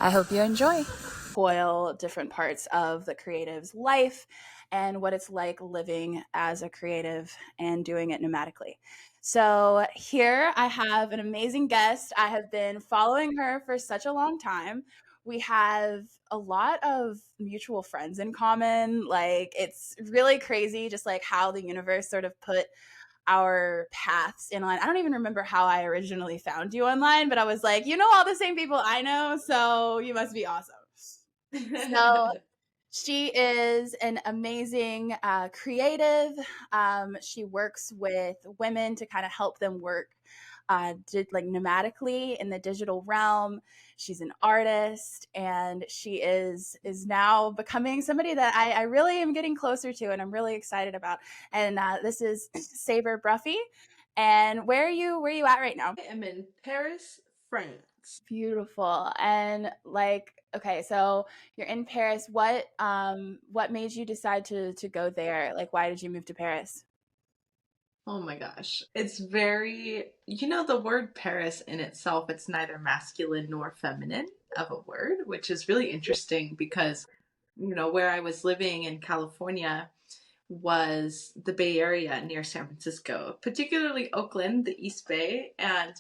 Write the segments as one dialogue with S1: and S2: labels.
S1: I hope you enjoy. Foil different parts of the creative's life and what it's like living as a creative and doing it nomadically. So, here I have an amazing guest. I have been following her for such a long time. We have a lot of mutual friends in common. Like, it's really crazy, just like how the universe sort of put our paths in line. I don't even remember how I originally found you online, but I was like, you know, all the same people I know, so you must be awesome. So she is an amazing creative. She works with women to kind of help them work like nomadically in the digital realm. She's an artist, and she is now becoming somebody that I really am getting closer to, and I'm really excited about. And this is Sabre Bruffy. And where are you at right now?
S2: I am in Paris, France.
S1: Beautiful. And like, okay, so you're in Paris. What made you decide to go there? Like, why did you move to Paris?
S2: Oh my gosh. It's very, the word Paris in itself, it's neither masculine nor feminine of a word, which is really interesting because, where I was living in California was the Bay Area near San Francisco, particularly Oakland, the East Bay. And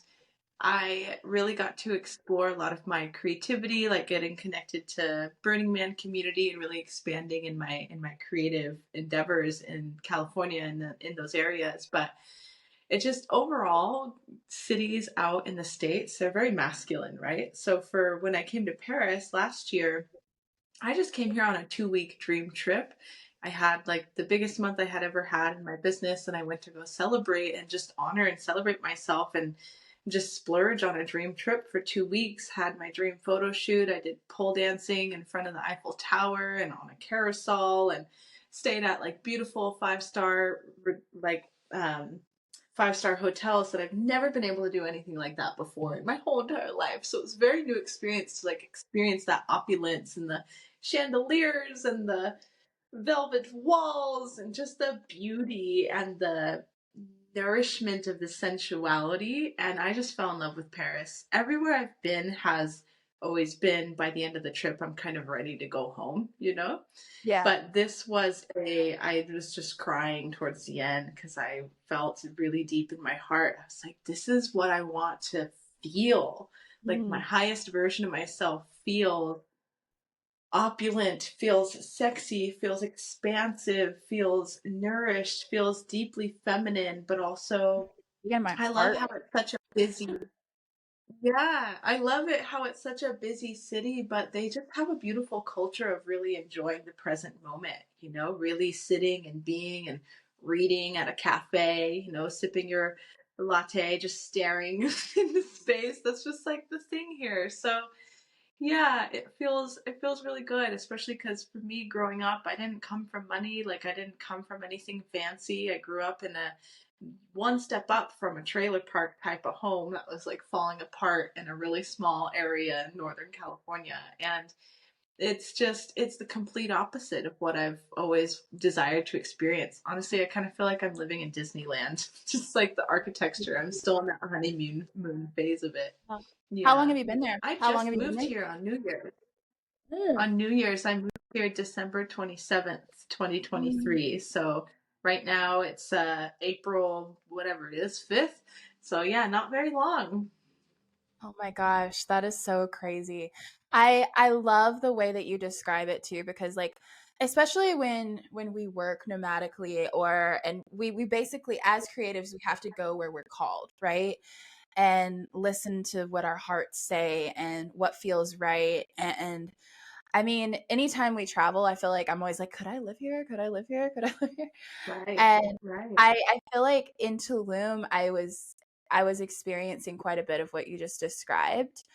S2: I really got to explore a lot of my creativity, like getting connected to Burning Man community and really expanding in my creative endeavors in California and in those areas. But it just overall cities out in the States, they're very masculine, right? So for when I came to Paris last year, I just came here on a 2 week dream trip. I had like the biggest month I had ever had in my business, and I went to go celebrate and just honor and celebrate myself and just splurge on a dream trip for 2 weeks. Had my dream photo shoot. I did pole dancing in front of the Eiffel Tower and on a carousel, and stayed at like beautiful like um, 5-star hotels that I've never been able to do anything like that before in my whole entire life. So it was a very new experience to like experience that opulence and the chandeliers and the velvet walls and just the beauty and the nourishment of the sensuality. And I just fell in love with Paris. Everywhere I've been has always been, by the end of the trip, I'm kind of ready to go home.
S1: Yeah.
S2: But I was just crying towards the end because I felt really deep in my heart. I was like, this is what I want to feel. Like my
S1: Mm.
S2: highest version of myself feels opulent, feels sexy, feels expansive, feels nourished, feels deeply feminine, but also
S1: Again, my
S2: I love
S1: heart.
S2: how it's such a busy yeah, I love it how it's such a busy city, but they just have a beautiful culture of really enjoying the present moment, really sitting and being and reading at a cafe, sipping your latte, just staring into space. That's just like the thing here. So yeah, it feels really good, especially because for me growing up, I didn't come from money, like I didn't come from anything fancy. I grew up in a one step up from a trailer park type of home that was like falling apart in a really small area in Northern California. And it's the complete opposite of what I've always desired to experience. Honestly, I kind of feel like I'm living in Disneyland. Just like the architecture. I'm still in that honeymoon moon phase of it.
S1: How long
S2: Yeah.
S1: have you been there?
S2: I
S1: How long
S2: just
S1: have you been
S2: moved
S1: there?
S2: here on New Year's.
S1: Mm.
S2: On New Year's, I moved here December 27th,
S1: Mm.
S2: 2023. So right now it's April, whatever it is, 5th. So yeah, not very long.
S1: Oh my gosh, that is so crazy. I love the way that you describe it too, because like especially when we work nomadically, and we basically as creatives we have to go where we're called, right? And listen to what our hearts say and what feels right. And I mean, anytime we travel, I feel like I'm always like, could I live here? Could I live here? Could I live here?
S2: Right,
S1: And
S2: right.
S1: I feel like in Tulum, I was experiencing quite a bit of what you just described,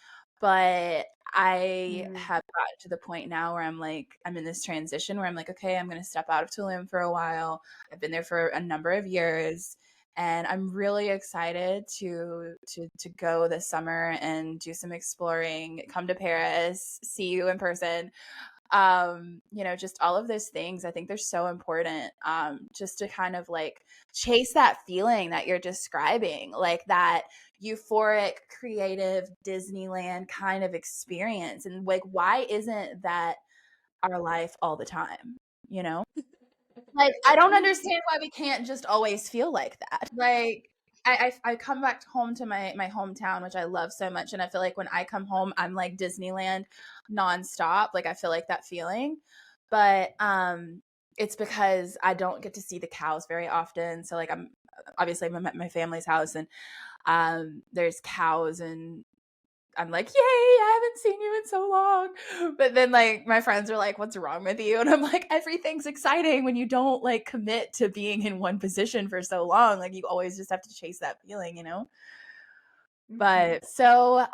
S1: but I
S2: Mm.
S1: have gotten to the point now where I'm like, I'm in this transition where I'm like, okay, I'm going to step out of Tulum for a while. I've been there for a number of years, and I'm really excited to go this summer and do some exploring, come to Paris, see you in person. Just all of those things. I think they're so important, just to kind of like chase that feeling that you're describing, like that euphoric, creative Disneyland kind of experience. And like, why isn't that our life all the time? You know? Like, I don't understand why we can't just always feel like that. Like, I come back home to my hometown, which I love so much, and I feel like when I come home, I'm like Disneyland nonstop. Like, I feel like that feeling, but it's because I don't get to see the cows very often. So like, I'm at my family's house, and there's cows, and I'm like, yay, I haven't seen you in so long. But then like my friends are like, what's wrong with you? And I'm like, everything's exciting when you don't like commit to being in one position for so long. Like you always just have to chase that feeling, you know?
S2: Mhm.
S1: But so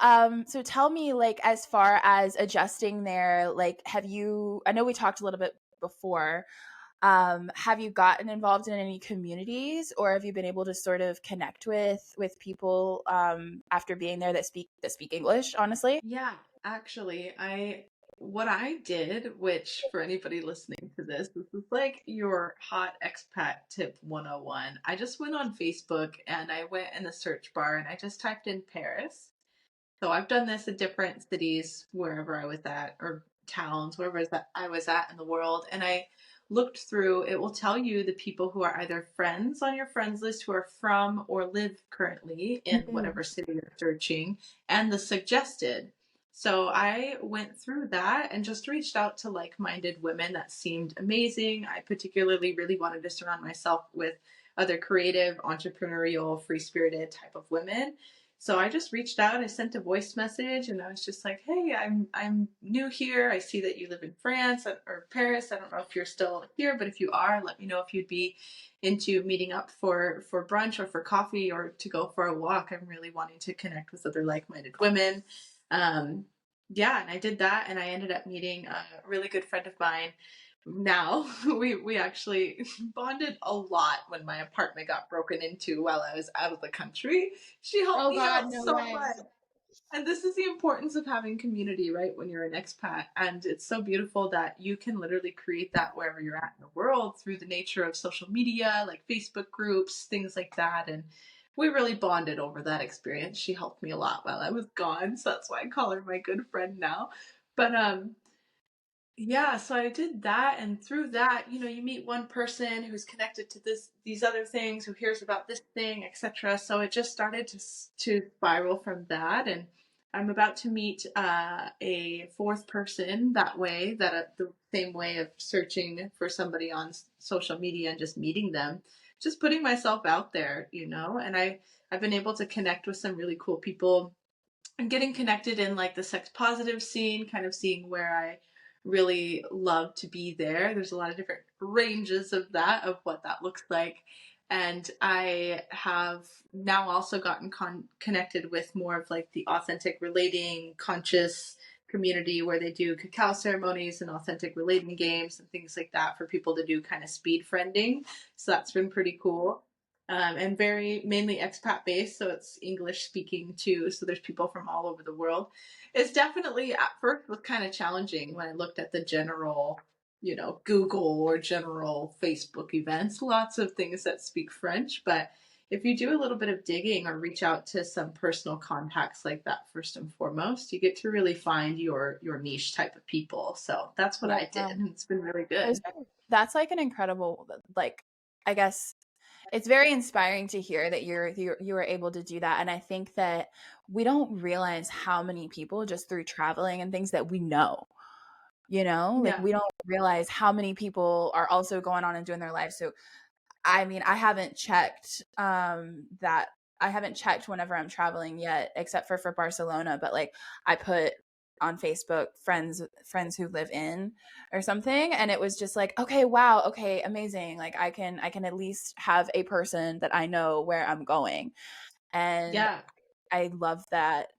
S1: tell me, like, as far as adjusting there, like, I know we talked a little bit before, have you gotten involved in any communities, or have you been able to sort of connect with people after being there that speak English, honestly?
S2: Yeah, actually, I what I did, which for anybody listening to this is like your hot expat tip 101. I just went on Facebook and I went in the search bar and I just typed in Paris. So I've done this in different cities wherever I was at, or towns, wherever it is that I was at in the world. And I looked through, it will tell you the people who are either friends on your friends list who are from or live currently in
S1: Mhm.
S2: whatever city you're searching, and the suggested. So I went through that and just reached out to like minded women that seemed amazing. I particularly really wanted to surround myself with other creative, entrepreneurial, free spirited type of women. So I just reached out. I sent a voice message, and I was just like, "Hey, I'm new here. I see that you live in France or Paris. I don't know if you're still here, but if you are, let me know if you'd be into meeting up for brunch or for coffee or to go for a walk. I'm really wanting to connect with other like-minded women." Um, yeah, and I did that, and I ended up meeting a really good friend of mine. Now we actually bonded a lot when my apartment got broken into while I was out of the country. She helped
S1: Oh
S2: me
S1: God,
S2: out
S1: no
S2: so
S1: way.
S2: much. And this is the importance of having community, right? When you're an expat. And it's so beautiful that you can literally create that wherever you're at in the world through the nature of social media, like Facebook groups, things like that. And we really bonded over that experience. She helped me a lot while I was gone. So that's why I call her my good friend now. But yeah, so I did that, and through that, you meet one person who's connected to these other things, who hears about this thing, etc. So it just started to spiral from that, and I'm about to meet a fourth person that way, the same way of searching for somebody on social media and just meeting them, just putting myself out there, and I've been able to connect with some really cool people and getting connected in like the sex positive scene, kind of seeing where I really love to be there. There's a lot of different ranges of that, of what that looks like. And I have now also gotten connected with more of like the authentic relating conscious community where they do cacao ceremonies and authentic relating games and things like that for people to do kind of speed friending. So that's been pretty cool, and very mainly expat based, so it's English speaking too. So there's people from all over the world. It's definitely at first was kind of challenging when I looked at the general, Google or general Facebook events. Lots of things that speak French, but if you do a little bit of digging or reach out to some personal contacts like that first and foremost, you get to really find your niche type of people. So that's what
S1: Yeah.
S2: I did, and it's been really
S1: Those
S2: good.
S1: That's like an incredible, like, I guess it's very inspiring to hear that you were able to do that. And I think that we don't realize how many people just through traveling and things that we know, like
S2: Yeah.
S1: we don't realize how many people are also going on and doing their lives. So I mean, I haven't checked whenever I'm traveling yet, except for Barcelona. But like, I put on Facebook friends who live in or something, and it was just like, okay, wow, okay, amazing. Like, I can at least have a person that I know where I'm going, and
S2: Yeah.
S1: I love that.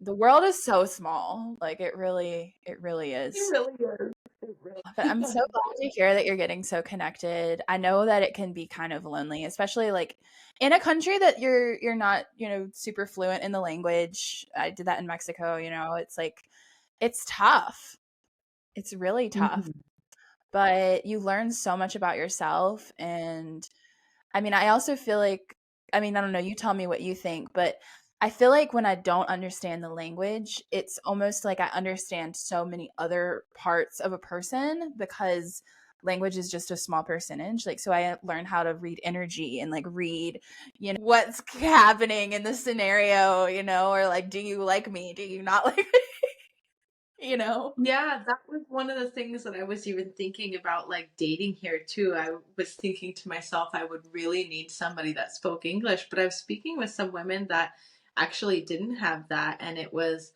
S1: The world is so small, like it really
S2: It
S1: is.
S2: really is. It really
S1: But I'm so glad to hear that you're getting so connected. I know that it can be kind of lonely, especially like in a country that you're not, super fluent in the language. I did that in Mexico, it's like it's tough. It's really tough,
S2: Mhm.
S1: but you learn so much about yourself. And I mean, I also feel like, I mean, I don't know, you tell me what you think, but I feel like when I don't understand the language, it's almost like I understand so many other parts of a person because language is just a small percentage. Like, so I learned how to read energy and like read, what's happening in the scenario, or like, do you like me? Do you not like me? You know?
S2: Yeah, that was one of the things that I was even thinking about, like dating here too. I was thinking to myself, I would really need somebody that spoke English, but I was speaking with some women that actually didn't have that, and it was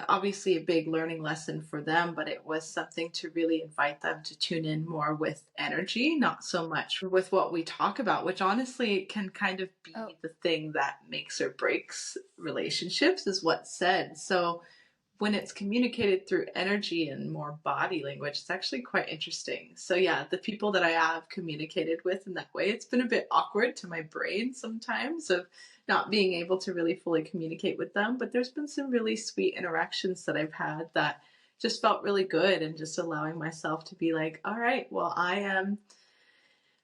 S2: obviously a big learning lesson for them, but it was something to really invite them to tune in more with energy, not so much with what we talk about, which honestly can kind of
S1: Oh,
S2: be the thing that makes or breaks relationships, is what's said. So when it's communicated through energy and more body language, it's actually quite interesting. So yeah, the people that I have communicated with in that way, it's been a bit awkward to my brain sometimes of not being able to really fully communicate with them. But there's been some really sweet interactions that I've had that just felt really good, and just allowing myself to be like, all right, well, I am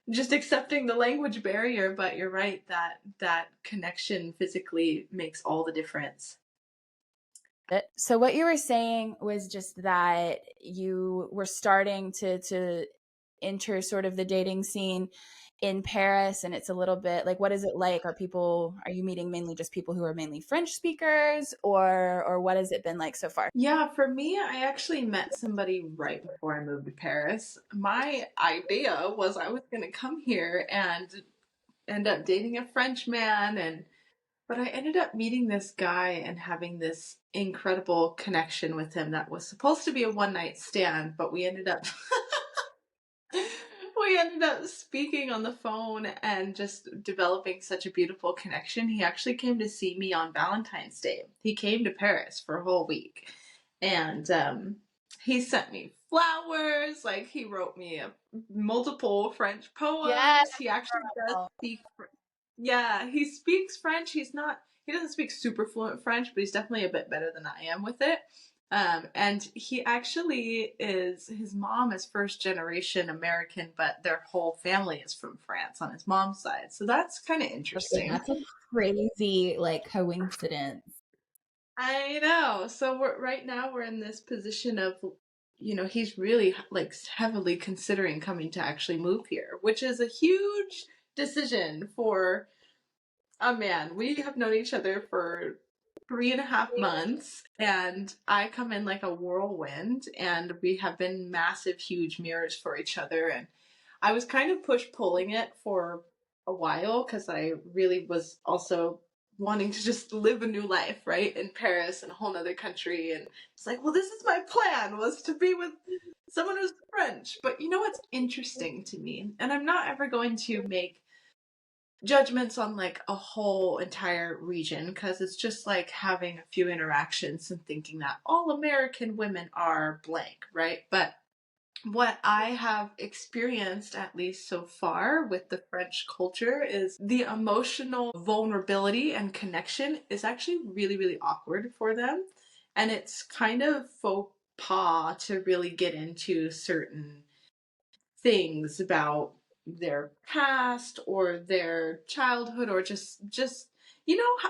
S2: just accepting the language barrier, but you're right that that connection physically makes all the difference.
S1: so what you were saying was just that you were starting to enter sort of the dating scene in Paris, and it's a little bit like, what is it like? Are you meeting mainly just people who are mainly French speakers, or what has it been like so far?
S2: Yeah, for me, I actually met somebody right before I moved to Paris. My idea was I was going to come here and end up dating a French man, and but I ended up meeting this guy and having this incredible connection with him that was supposed to be a one night stand, but we ended up speaking on the phone and just developing such a beautiful connection. He actually came to see me on Valentine's Day. He came to Paris for a whole week, and he sent me flowers. Like, he wrote me multiple French
S1: Yeah.
S2: poems. He actually does speak. Yeah, he speaks French. He doesn't speak super fluent French, but he's definitely a bit better than I am with it. And he actually his mom is first generation American, but their whole family is from France on his mom's side. So that's kind of
S1: Okay,
S2: interesting.
S1: that's a crazy like coincidence.
S2: I know. So right now we're in this position of, he's really like heavily considering coming to actually move here, which is a huge decision for a man. We have known each other for 3.5 months, and I come in like a whirlwind, and we have been massive, huge mirrors for each other. And I was kind of push pulling it for a while because I really was also wanting to just live a new life, right? In Paris and a whole nother country. And it's like, well, this is my plan, was to be with someone who's French. But you know what's interesting to me? And I'm not ever going to make judgments on like a whole entire region, because it's just like having a few interactions and thinking that all American women are blank, right? But what I have experienced, at least so far, with the French culture is the emotional vulnerability and connection is actually really, really awkward for them. And it's kind of faux pas to really get into certain things about their past or their childhood, or just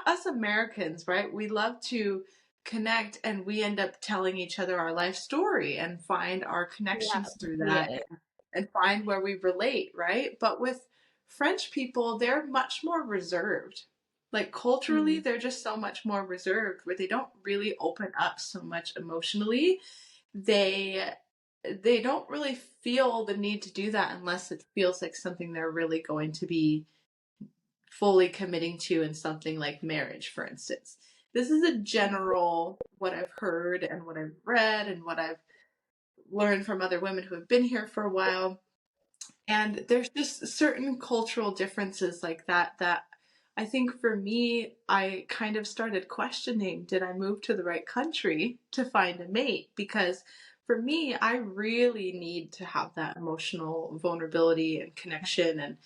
S2: us Americans, right? We love to connect, and we end up telling each other our life story and find our
S1: Yeah,
S2: connections through that,
S1: yeah.
S2: and find where we relate, right? But with French people, they're much more reserved. Like, culturally,
S1: Mm.
S2: they're just so much more reserved, where they don't really open up so much emotionally. They they don't really feel the need to do that unless it feels like something they're really going to be fully committing to, in something like marriage, for instance. This is a general what I've heard and what I've read and what I've learned from other women who have been here for a while. And there's just certain cultural differences like that I think for me, I kind of started questioning, did I move to the right country to find a mate? Because for me, I really need to have that emotional vulnerability and connection. And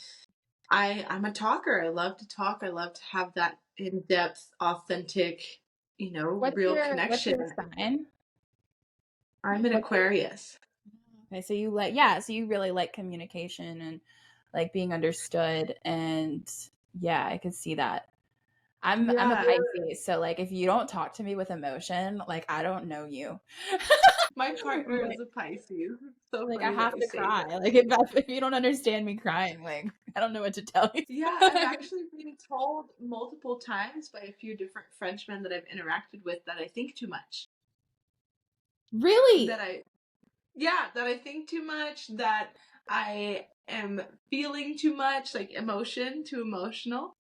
S2: I'm a talker. I love to talk. I love to have that in-depth, authentic,
S1: What's
S2: real
S1: your
S2: connection.
S1: sign?
S2: I'm an
S1: What?
S2: Aquarius.
S1: Okay, so so you really like communication and like being understood, and yeah, I could see that. I'm a
S2: Yeah,
S1: Pisces, so like if you don't talk to me with emotion, like I don't know you.
S2: my partner
S1: Like,
S2: is a Pisces. It's so
S1: like I
S2: funny that
S1: have
S2: you
S1: to
S2: say
S1: cry.
S2: that.
S1: Like if you don't understand me crying, like I don't know what to tell you.
S2: Yeah, I've actually been told multiple times by a few different Frenchmen that I've interacted with that I think too much. That
S1: Really?
S2: I, yeah, that I think too much, that I am feeling too much, like emotion, too emotional.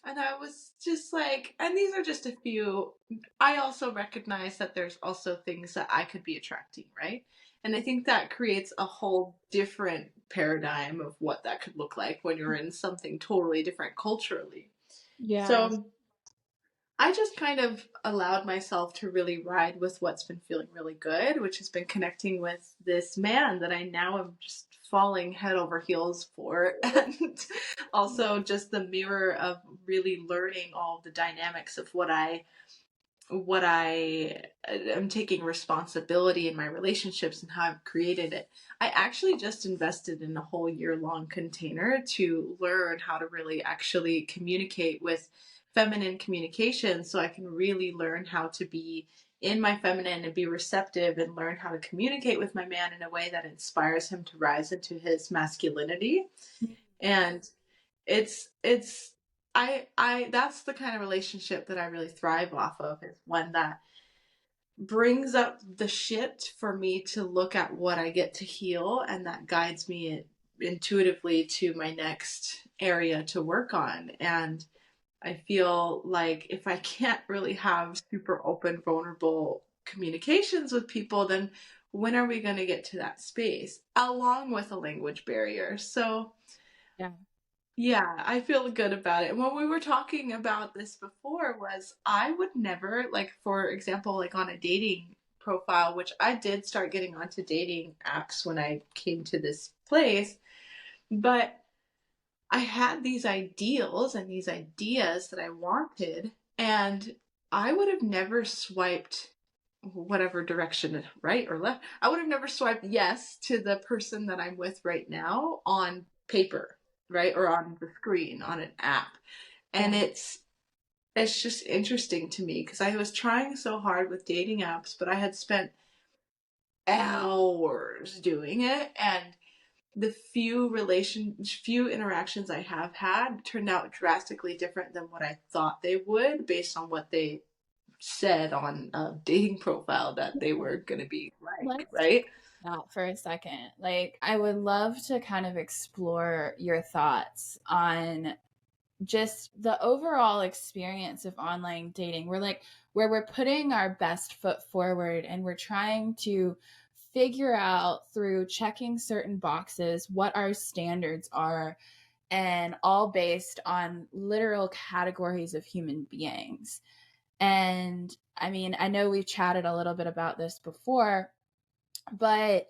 S2: And I was just like, and these are just a few. I also recognize that there's also things that I could be attracting, right? And I think that creates a whole different paradigm of what that could look like when you're in something totally different culturally.
S1: Yeah.
S2: So I just kind of allowed myself to really ride with what's been feeling really good, which has been connecting with this man that I now am just falling head over heels for. And also just the mirror of really learning all the dynamics of what I am taking responsibility in my relationships and how I've created it. I actually just invested in a whole year long container to learn how to really actually communicate with feminine communication so I can really learn how to be in my feminine and be receptive and learn how to communicate with my man in a way that inspires him to rise into his masculinity. And it's I that's the kind of relationship that I really thrive off of, is one that brings up the shit for me to look at what I get to heal, and that guides me intuitively to my next area to work on. And I feel like if I can't really have super open, vulnerable communications with people, then when are we going to get to that space along with a language barrier? So
S1: Yeah.
S2: yeah, I feel good about it. And when we were talking about this before, was I would never, like, for example, like on a dating profile, which I did start getting onto dating apps when I came to this place, but I had these ideals and these ideas that I wanted, and I would have never swiped whatever direction, right or left. I would have never swiped yes to the person that I'm with right now on paper, right? Or on the screen on an app. And
S1: Yeah.
S2: it's just interesting to me because I was trying so hard with dating apps, but I had spent hours doing it, and the few interactions I have had turned out drastically different than what I thought they would based on what they said on a dating profile that they were going to be like,
S1: Let's
S2: right?
S1: out for a second. Like, I would love to kind of explore your thoughts on just the overall experience of online dating. We're like, where we're putting our best foot forward and we're trying to figure out through checking certain boxes what our standards are, and all based on literal categories of human beings. And I mean, I know we've chatted a little bit about this before, but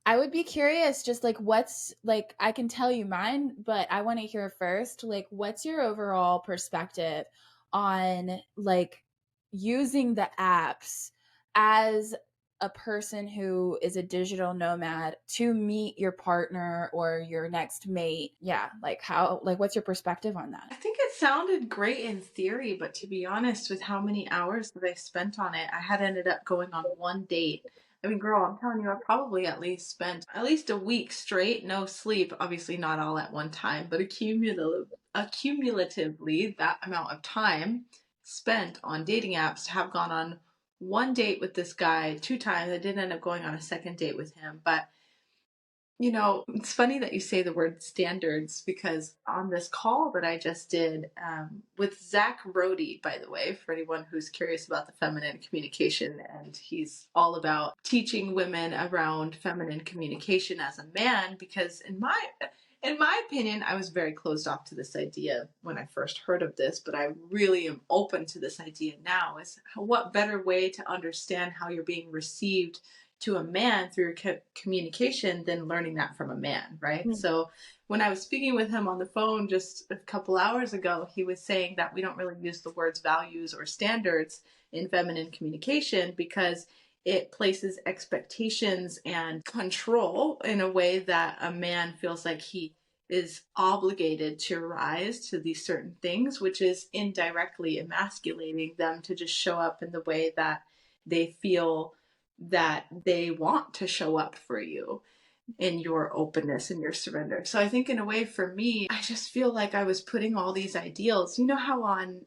S1: I would be curious, just like what's like, I can tell you mine, but I want to hear first, like, what's your overall perspective on like using the apps as a person who is a digital nomad to meet your partner or your next mate? Yeah. Like, how, like, what's your perspective on that?
S2: I think it sounded great in theory, but to be honest, with how many hours that I spent on it, I had ended up going on one date. I mean, girl, I'm telling you, I probably at least spent at least a week straight, no sleep. Obviously, not all at one time, but accumulatively, that amount of time spent on dating apps to have gone on one date with this guy 2 times. I did end up going on a second date with him, but it's funny that you say the word standards, because on this call that I just did with Zach Rohde, by the way, for anyone who's curious about the feminine communication, and he's all about teaching women around feminine communication as a man, because in my opinion, I was very closed off to this idea when I first heard of this, but I really am open to this idea now. Is what better way to understand how you're being received to a man through communication than learning that from a man, right?
S1: Mm.
S2: So when I was speaking with him on the phone just a couple hours ago, he was saying that we don't really use the words values or standards in feminine communication because it places expectations and control in a way that a man feels like he is obligated to rise to these certain things, which is indirectly emasculating them to just show up in the way that they feel that they want to show up for you in your openness and your surrender. So I think in a way for me, I just feel like I was putting all these ideals. You know how on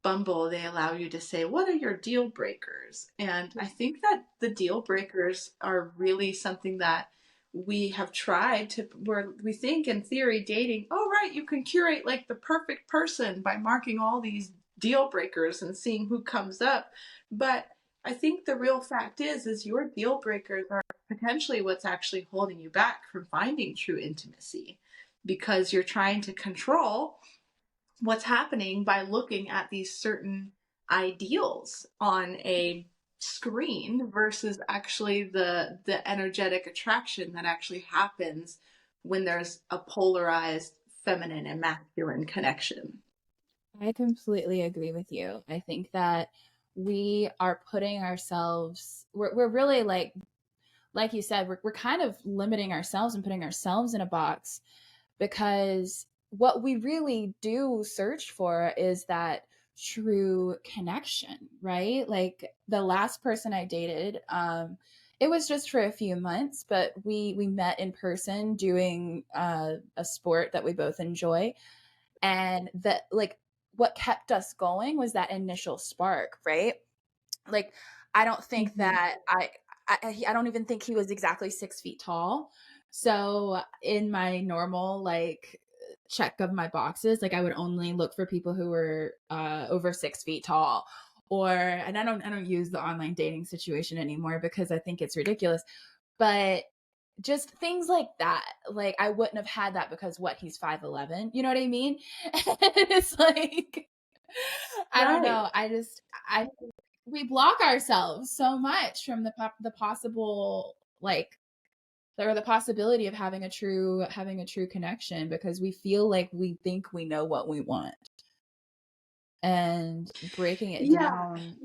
S2: Bumble they allow you to say, what are your deal breakers? And I think that the deal breakers are really something that we have tried to, where we think in theory dating, oh right, you can curate like the perfect person by marking all these deal breakers and seeing who comes up. But I think the real fact is your deal breakers are potentially what's actually holding you back from finding true intimacy, because you're trying to control what's happening by looking at these certain ideals on a screen versus actually the energetic attraction that actually happens when there's a polarized feminine and masculine connection.
S1: I completely agree with you. I think that we are putting ourselves, we're really like you said, we're kind of limiting ourselves and putting ourselves in a box, because what we really do search for is that true connection, right? Like the last person I dated, it was just for a few months, but we met in person doing a sport that we both enjoy, and that like what kept us going was that initial spark, right? Like I don't think
S2: Mm-hmm.
S1: that I don't even think he was exactly 6 feet tall. So in my normal like check of my boxes, like I would only look for people who were over 6 feet tall. Or and I don't use the online dating situation anymore because I think it's ridiculous. But just things like that. Like I wouldn't have had that because what he's 5'11". You know what I mean? And it's like I don't
S2: Right.
S1: know. I we block ourselves so much from the possible like or the possibility of having a true connection because we feel like we think we know what we want, and breaking it
S2: Yeah.
S1: down.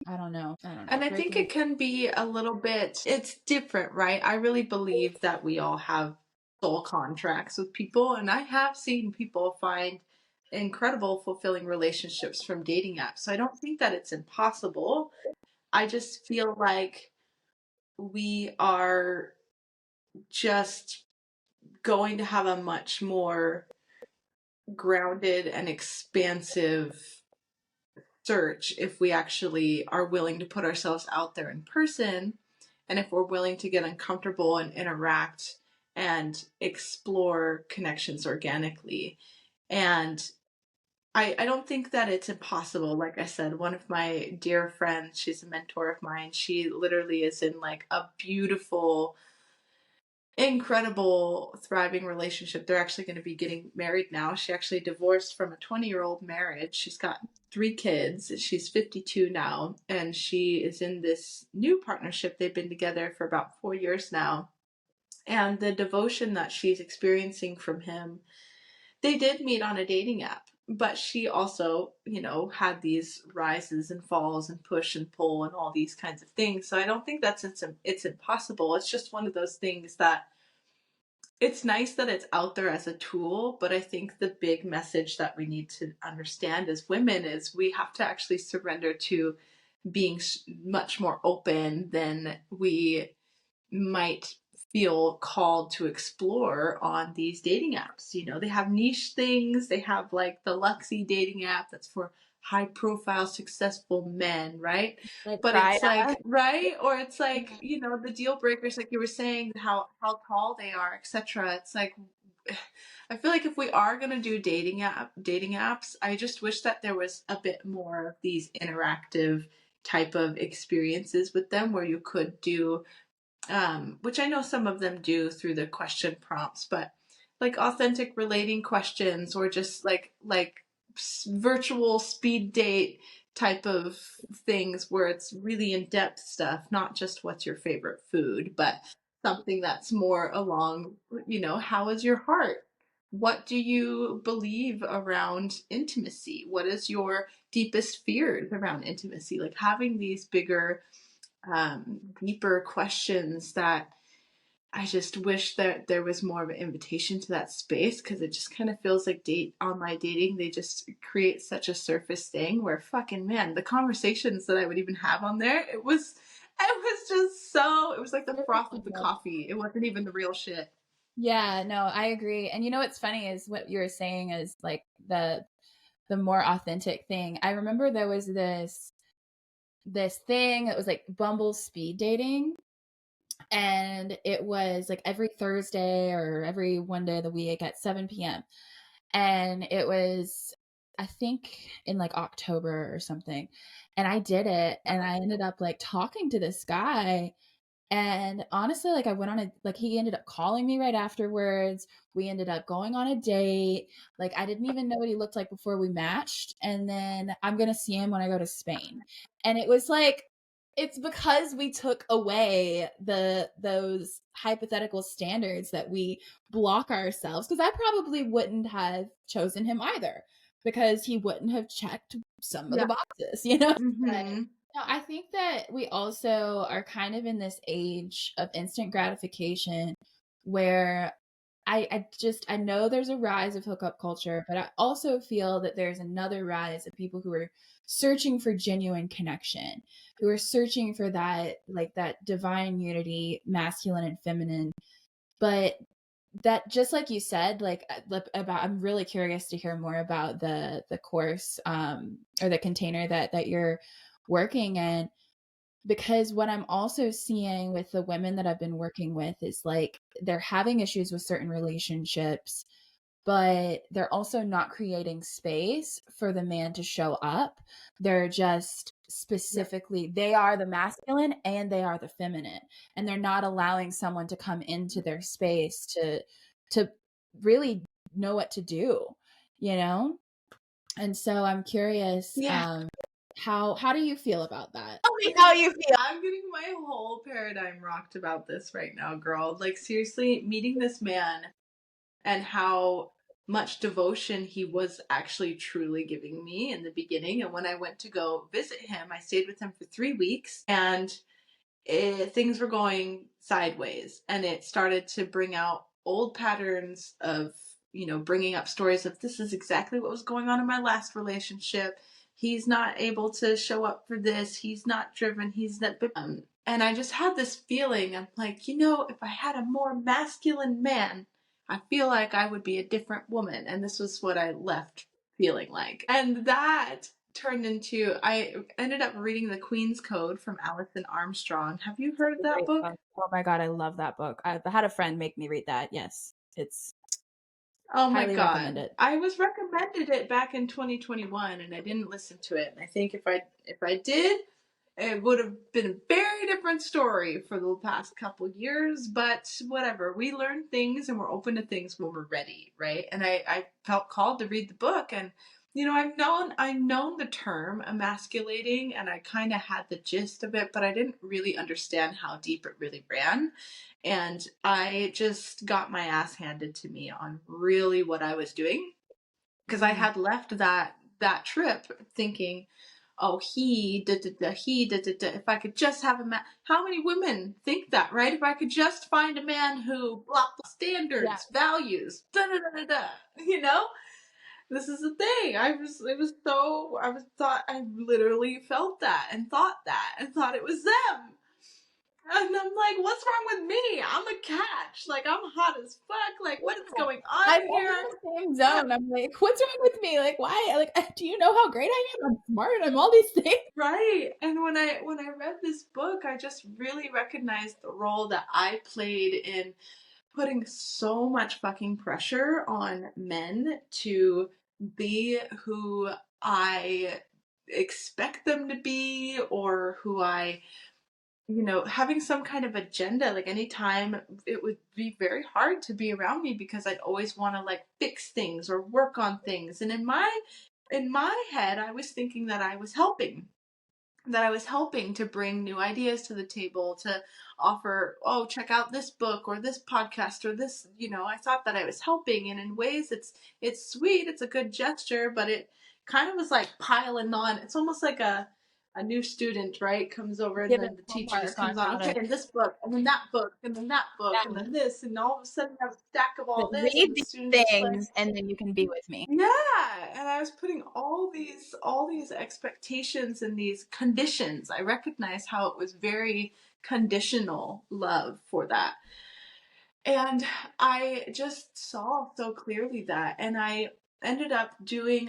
S1: I don't know
S2: And I think
S1: breaking.
S2: it can be a little bit, it's different, right? I really believe that we all have soul contracts with people, and I have seen people find incredible, fulfilling relationships from dating apps. So I don't think that it's impossible. I just feel like we are just going to have a much more grounded and expansive search if we actually are willing to put ourselves out there in person, and if we're willing to get uncomfortable and interact and explore connections organically. And I don't think that it's impossible. Like I said, one of my dear friends, she's a mentor of mine, she literally is in like a beautiful, incredible, thriving relationship. They're actually going to be getting married now. She actually divorced from a 20-year-old marriage. She's got 3 kids. She's 52 now, and she is in this new partnership. They've been together for about 4 years now. And the devotion that she's experiencing from him, they did meet on a dating app, but she also, had these rises and falls and push and pull and all these kinds of things. So I don't think it's impossible. It's just one of those things that it's nice that it's out there as a tool, but I think the big message that we need to understand as women is we have to actually surrender to being much more open than we might feel called to explore on these dating apps. They have niche things. They have like the Luxy dating app that's for high profile successful men, right?
S1: Like
S2: But
S1: pride.
S2: it's like, right? Or it's like, the deal breakers, like you were saying, how tall they are, etc. It's like I feel like if we are going to do dating apps, I just wish that there was a bit more of these interactive type of experiences with them where you could do which I know some of them do through the question prompts, but like authentic relating questions or just like virtual speed date type of things where it's really in-depth stuff, not just what's your favorite food, but something that's more along, how is your heart? What do you believe around intimacy? What is your deepest fears around intimacy? Like having these bigger deeper questions that I just wish that there was more of an invitation to that space, because it just kind of feels like online dating, they just create such a surface thing where fucking man, the conversations that I would even have on there, it was just so, it was like the froth of the coffee. It wasn't even the real shit.
S1: Yeah, no, I agree. And you know what's funny is what you were saying is like the more authentic thing. I remember there was this thing that was like Bumble speed dating, and it was like every Thursday or every one day of the week at 7 p.m. And it was, I think, in like October or something. And I did it, and I ended up like talking to this guy. And honestly, like I went on like he ended up calling me right afterwards. We ended up going on a date. Like I didn't even know what he looked like before we matched. And then I'm going to see him when I go to Spain. And it was like, it's because we took away those hypothetical standards that we block ourselves, because I probably wouldn't have chosen him either, because he wouldn't have checked some of the
S2: Yeah.
S1: boxes, you know? But
S2: Mm-hmm.
S1: no, I think that we also are kind of in this age of instant gratification where I know there's a rise of hookup culture, but I also feel that there's another rise of people who are searching for genuine connection, who are searching for that, like that divine unity, masculine and feminine. But that, just like you said, like about, I'm really curious to hear more about the course, or the container that you're working in, because what I'm also seeing with the women that I've been working with is like they're having issues with certain relationships, but they're also not creating space for the man to show up. They're just
S2: Yeah.
S1: specifically, they are the masculine and they are the feminine, and they're not allowing someone to come into their space to really know what to do, you know? And so I'm curious,
S2: Yeah.
S1: how do you feel about that?
S2: Tell me how you feel. I'm getting my whole paradigm rocked about this right now, girl. Like, seriously, meeting this man and how much devotion he was actually truly giving me in the beginning. And when I went to go visit him, I stayed with him for 3 weeks, and things were going sideways, and it started to bring out old patterns of, bringing up stories of, this is exactly what was going on in my last relationship. He's not able to show up for this. He's not driven. He's not. And I just had this feeling. I'm like, if I had a more masculine man, I feel like I would be a different woman. And this was what I left feeling like. And that turned into, I ended up reading The Queen's Code from Alison Armstrong. Have you heard of that
S1: Great
S2: book?
S1: book. Oh my god, I love that book. I had a friend make me read that. Yes, it's
S2: Oh my
S1: highly
S2: god.
S1: recommend it.
S2: I was recommended it back in 2021, and I didn't listen to it. And I think if I did, it would have been a very different story for the past couple years, but whatever. We learn things and we're open to things when we're ready, right? And I felt called to read the book, and I've known the term emasculating, and I kind of had the gist of it, but I didn't really understand how deep it really ran. And I just got my ass handed to me on really what I was doing, because I
S1: Mm.
S2: had left that trip thinking, oh, he da da da, he da da da. If I could just have a man. How many women think that, right? If I could just find a man who blah blah
S1: Yeah.
S2: standards, values, da da da da da. This is the thing. I literally felt that and thought it was them. And I'm like, what's wrong with me? I'm a catch. Like, I'm hot as fuck. Like, what is going
S1: I'm
S2: on
S1: in
S2: here?
S1: the same zone. I'm like, what's wrong with me? Like, why? Like, do you know how great I am? I'm smart. I'm all these things.
S2: Right. And when I read this book, I just really recognized the role that I played in putting so much fucking pressure on men to be who I expect them to be, or who having some kind of agenda. Like, anytime, it would be very hard to be around me, because I'd always want to like fix things or work on things. And in my head, I was thinking that I was helping to bring new ideas to the table, to offer, oh, check out this book or this podcast or this, I thought that I was helping, and in ways it's sweet, it's a good gesture, but it kind of was like piling on. It's almost like a new student, right, comes over, and
S1: Give it
S2: then the teacher just
S1: homework on
S2: comes on,
S1: how
S2: okay,
S1: to
S2: and this book, and then that book, and then that book, and
S1: yeah,
S2: then this, and all of a sudden I have a stack of all this,
S1: read
S2: and the
S1: these
S2: student's just like,
S1: things and then you can be with me.
S2: yeah, and I was putting all these expectations and these conditions. I recognized how it was very conditional love for that. And I just saw so clearly that. And I ended up doing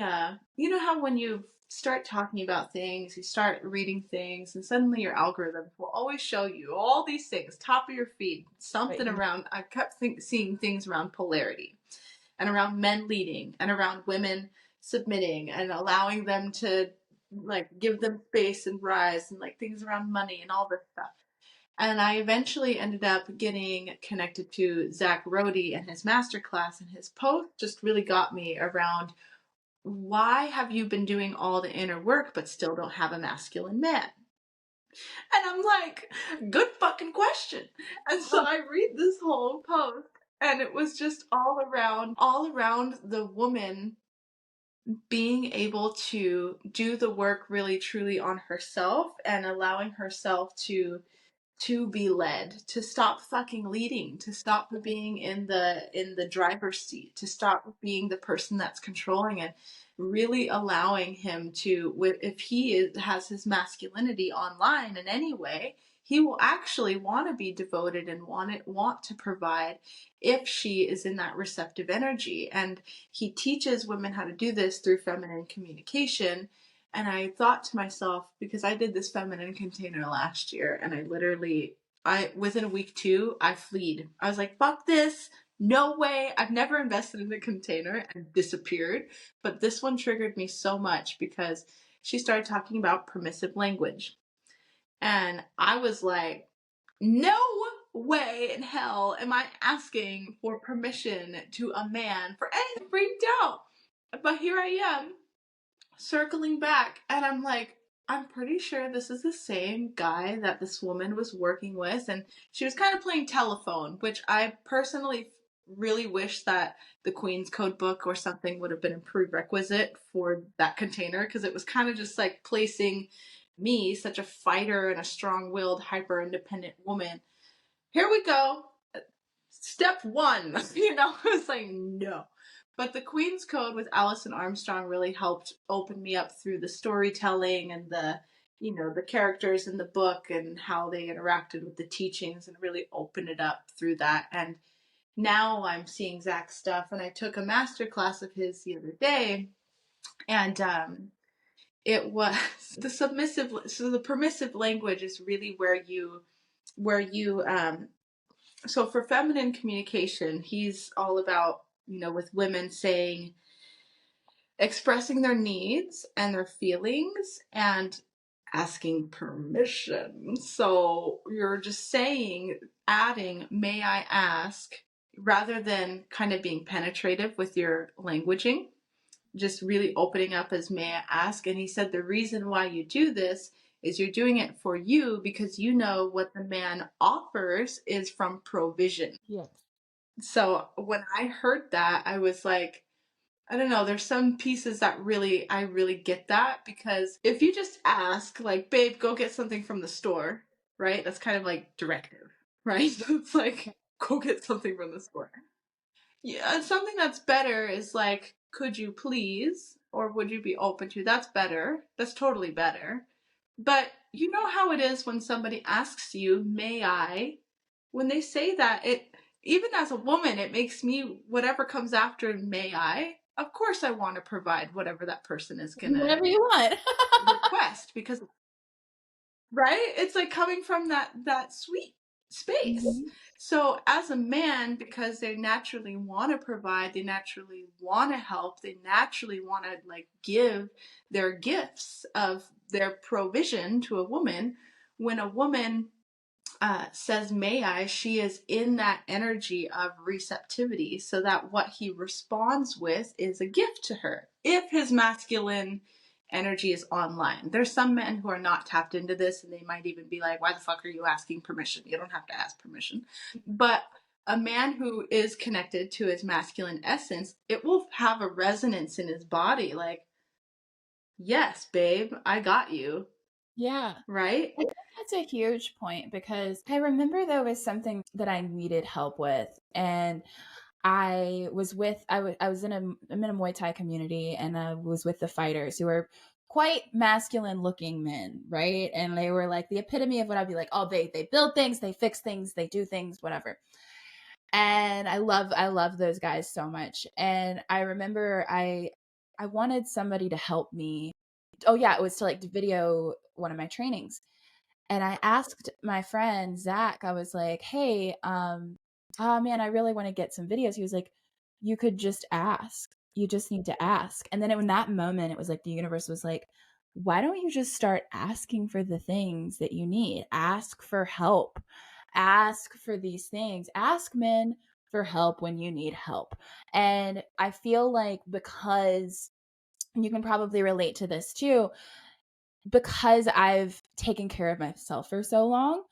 S2: you know how when you start talking about things, you start reading things, and suddenly your algorithms will always show you all these things, top of your feed,
S1: Right.
S2: something around. I kept seeing things around polarity and around men leading and around women submitting and allowing them to like give them space and rise and like things around money and all this stuff. And I eventually ended up getting connected to Zach Rody and his masterclass, and his post just really got me around why have you been doing all the inner work but still don't have a masculine man? And I'm like, good fucking question. And so
S1: Oh,
S2: I read this whole post, and it was just all around the woman being able to do the work really truly on herself and allowing herself to be led, to stop fucking leading, to stop being in the driver's seat, to stop being the person that's controlling it, really allowing him to, if he has his masculinity online in any way, he will actually want to be devoted and want to provide if she is in that receptive energy. And he teaches women how to do this through feminine communication. And I thought to myself, because I did this feminine container last year, and I within a week too, I fleed. I was like, fuck this. No way. I've never invested in a container and disappeared. But this one triggered me so much because she started talking about permissive language. And I was like, no way in hell am I asking for permission to a man for anything. Freaked out. But here I am circling back, and I'm like, I'm pretty sure this is the same guy that this woman was working with, and she was kind of playing telephone, which I personally really wish that the Queen's Code book or something would have been a prerequisite for that container, because it was kind of just like placing me, such a fighter and a strong-willed, hyper-independent woman. Here we go, step one. I was like, no. But the Queen's Code with Alison Armstrong really helped open me up through the storytelling and the characters in the book and how they interacted with the teachings, and really opened it up through that. And now I'm seeing Zach's stuff, and I took a master class of his the other day, and it was the permissive language is really where you so for feminine communication, he's all about, with women saying, expressing their needs and their feelings and asking permission. So you're just saying, adding, may I ask, rather than kind of being penetrative with your languaging, just really opening up as may I ask. And he said the reason why you do this is you're doing it for you because you know what the man offers is from provision.
S1: yes.
S2: So when I heard that, I was like, I don't know, there's some pieces that I really get that, because if you just ask, like, babe, go get something from the store, right? That's kind of like directive, right? It's like, go get something from the store. Yeah, something that's better is like, could you please, or would you be open to? That's better. That's totally better. But you know how it is when somebody asks you, may I? When they say that, even as a woman, it makes me, whatever comes after may I, of course I want to provide whatever that person is gonna
S1: Whatever you want.
S2: request, because right, it's like coming from that sweet space.
S1: Mhm.
S2: So as a man, because they naturally want to provide, they naturally want to help, they naturally want to like give their gifts of their provision to a woman. When a woman says may I, she is in that energy of receptivity, so that what he responds with is a gift to her if his masculine energy is online. There's some men who are not tapped into this, and they might even be like, why the fuck are you asking permission? You don't have to ask permission. But a man who is connected to his masculine essence, it will have a resonance in his body like, yes babe, I got you.
S1: Yeah.
S2: right?
S1: I think that's a huge point because I remember there was something that I needed help with, and I was in I'm in a Muay Thai community, and I was with the fighters who were quite masculine looking men, right? And they were like the epitome of what I'd be like, oh, they build things, they fix things, they do things, whatever. And I love those guys so much. And I remember I wanted somebody to help me. Oh yeah, it was to like video one of my trainings. And I asked my friend Zach, I was like, hey, oh man, I really want to get some videos. He was like, you could just ask. You just need to ask. And then in that moment, it was like the universe was like, why don't you just start asking for the things that you need? Ask for help. Ask for these things. Ask men for help when you need help. And I feel like because you can probably relate to this too, because I've taken care of myself for so long,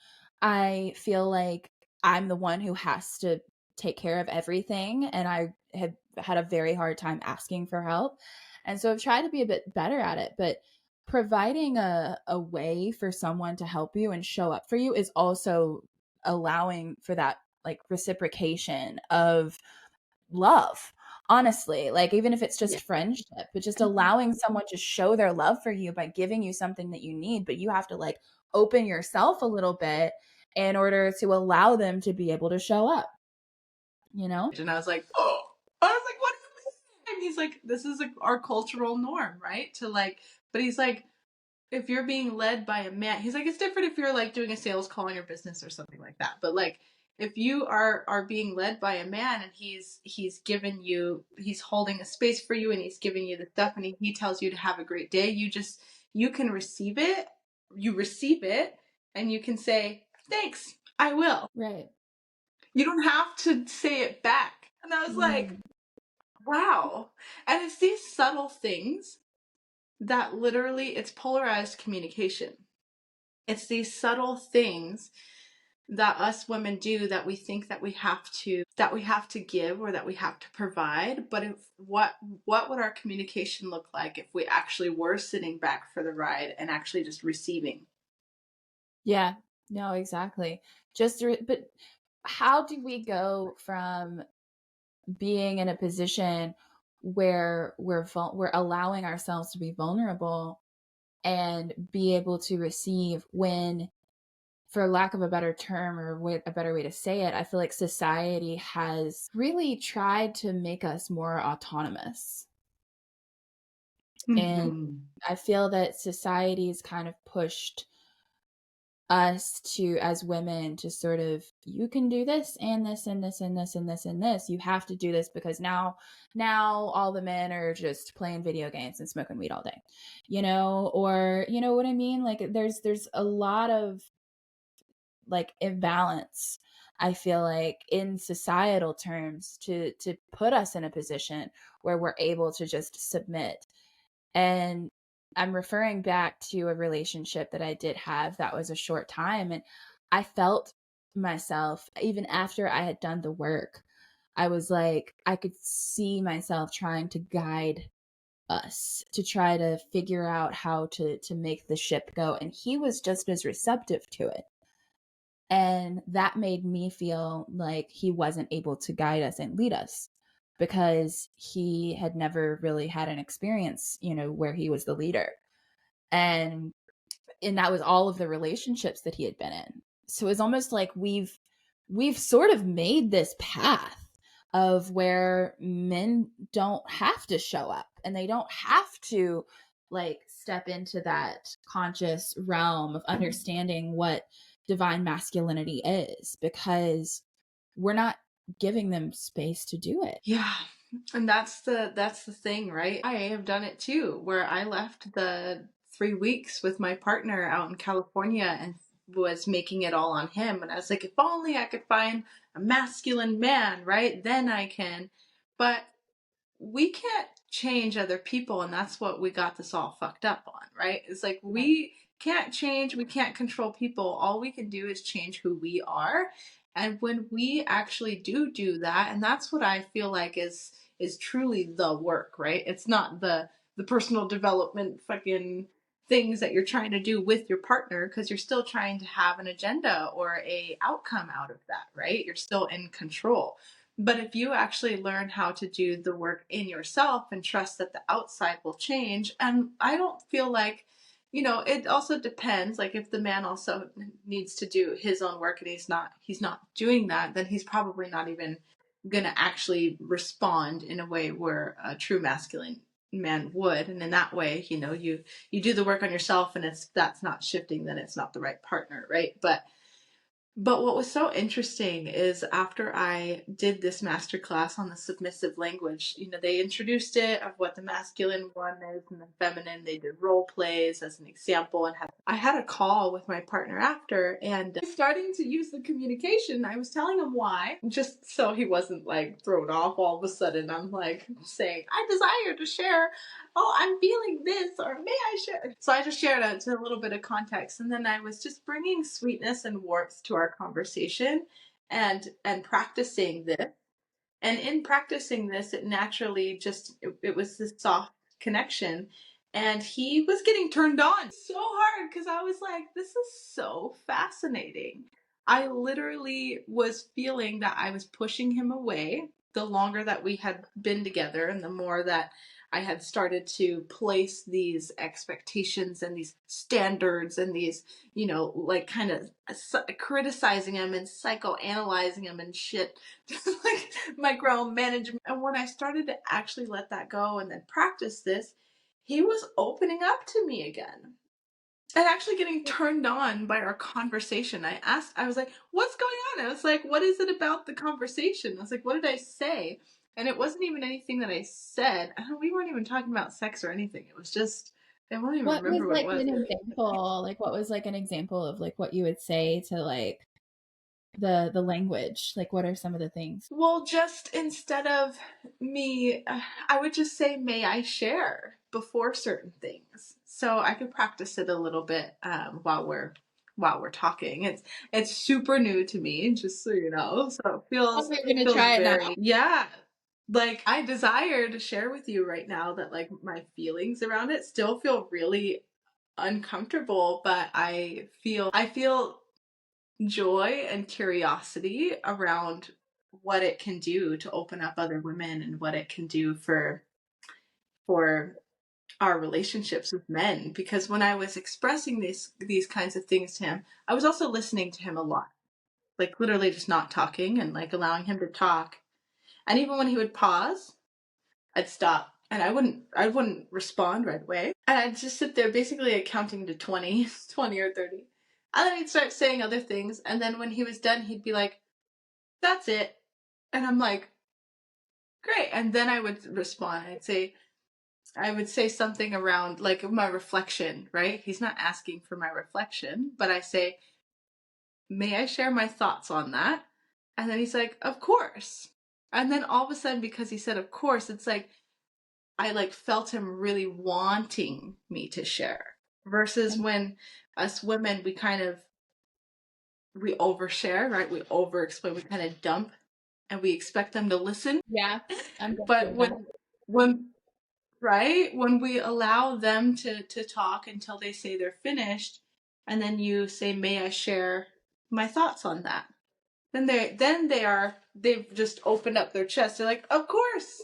S1: I feel like I'm the one who has to take care of everything. And I have had a very hard time asking for help. And so I've tried to be a bit better at it. But providing a way for someone to help you and show up for you is also allowing for that like reciprocation of love, honestly, like even if it's
S2: Yeah.
S1: just friendship, but just allowing someone to show their love for you by giving you something that you need, but you have to like open yourself a little bit in order to allow them to be able to show up, you know?
S2: And I was like, oh, I was like, what do you mean? And he's like, this is our cultural norm, right? To like, but he's like, if you're being led by a man, he's like, it's different if you're like doing a sales call in your business or something like that. But like, if you are being led by a man and he's given you, he's holding a space for you and he's giving you the stuff and he tells you to have a great day, you can receive it, you receive it, and you can say thanks, I will.
S1: Right.
S2: You don't have to say it back. And I was like,
S1: Mm.
S2: wow. And it's these subtle things that literally, it's polarized communication. It's these subtle things that us women do that we think that we have to give or that we have to provide. But if what would our communication look like if we actually were sitting back for the ride and actually just receiving?
S1: Yeah. No, exactly. But how do we go from being in a position where we're allowing ourselves to be vulnerable and be able to receive when, for lack of a better term or a better way to say it, I feel like society has really tried to make us more autonomous. And
S2: Mm-hmm.
S1: I feel that society's kind of pushed us to, as women, to sort of, you can do this and this and this and this and this and this. You have to do this because now all the men are just playing video games and smoking weed all day. Or you know what I mean? Like there's a lot of like imbalance, I feel like, in societal terms to put us in a position where we're able to just submit. And I'm referring back to a relationship that I did have that was a short time, and I felt myself even after I had done the work. I was like, I could see myself trying to guide us to try to figure out how to make the ship go, and he was just as receptive to it. And that made me feel like he wasn't able to guide us and lead us because he had never really had an experience, where he was the leader. And that was all of the relationships that he had been in. So it's almost like we've sort of made this path of where men don't have to show up and they don't have to like step into that conscious realm of understanding what divine masculinity is, because we're not giving them space to do it.
S2: Yeah. And that's the thing, right? I have done it too, where I left the 3 weeks with my partner out in California and was making it all on him. And I was like, if only I could find a masculine man, right? Then I can. But we can't change other people, and that's what we got this all fucked up on, right? It's like
S1: Right.
S2: we can't control people. All we can do is change who we are. And when we actually do that, and that's what I feel like is truly the work, right? It's not the personal development fucking things that you're trying to do with your partner, because you're still trying to have an agenda or a outcome out of that, right? You're still in control. But if you actually learn how to do the work in yourself and trust that the outside will change, and I don't feel like, it also depends. Like if the man also needs to do his own work and he's not doing that, then he's probably not even gonna actually respond in a way where a true masculine man would. And in that way, you do the work on yourself, and it's that's not shifting, then it's not the right partner, right? But what was so interesting is after I did this masterclass on the submissive language, they introduced it of what the masculine one is and the feminine. They did role plays as an example, and I had a call with my partner after, and starting to use the communication. I was telling him why, just so he wasn't like thrown off all of a sudden. I'm like saying, I desire to share, oh, I'm feeling this, or may I share? So I just shared it to a little bit of context, and then I was just bringing sweetness and warmth to our conversation, and practicing this. And in practicing this, it naturally it was this soft connection. And he was getting turned on so hard because I was like, this is so fascinating. I literally was feeling that I was pushing him away the longer that we had been together, and the more that I had started to place these expectations and these standards and these, like kind of criticizing him and psychoanalyzing him and shit, like micromanagement. And when I started to actually let that go and then practice this, he was opening up to me again and actually getting turned on by our conversation. I was like, what's going on? I was like, what is it about the conversation? I was like, what did I say? And it wasn't even anything that I said. We weren't even talking about sex or anything. It was just, I won't even
S3: What was
S2: remember what it
S3: like
S2: was.
S3: an example? Like what was like an example of like what you would say to like the language? Like what are some of the things?
S2: Well, just instead of me, I would just say, may I share before certain things. So I could practice it a little bit while we're talking. It's super new to me, just so you know. So it
S3: Oh,
S2: feels
S3: you're
S2: it
S3: gonna
S2: feels
S3: try it now.
S2: very, yeah. Like I desire to share with you right now that like my feelings around it still feel really uncomfortable, but I feel joy and curiosity around what it can do to open up other women, and what it can do for our relationships with men. Because when I was expressing these kinds of things to him, I was also listening to him a lot, like literally just not talking and like allowing him to talk. And even when he would pause, I'd stop, and I wouldn't respond right away, and I'd just sit there basically like counting to 20 20 or 30, and then he'd start saying other things, and then when he was done, he'd be like, that's it. And I'm like, great. And then I would respond. I would say something around like my reflection, right? He's not asking for my reflection, but I say, may I share my thoughts on that? And then he's like, of course. And then all of a sudden, because he said, of course, it's like, I like felt him really wanting me to share, versus when us women, we overshare, right? We over explain, we kind of dump, and we expect them to listen.
S3: Yeah, I'm
S2: But
S3: guilty of that.
S2: when right, when we allow them to talk until they say they're finished, and then you say, may I share my thoughts on that, they've just opened up their chest. They're like, of course.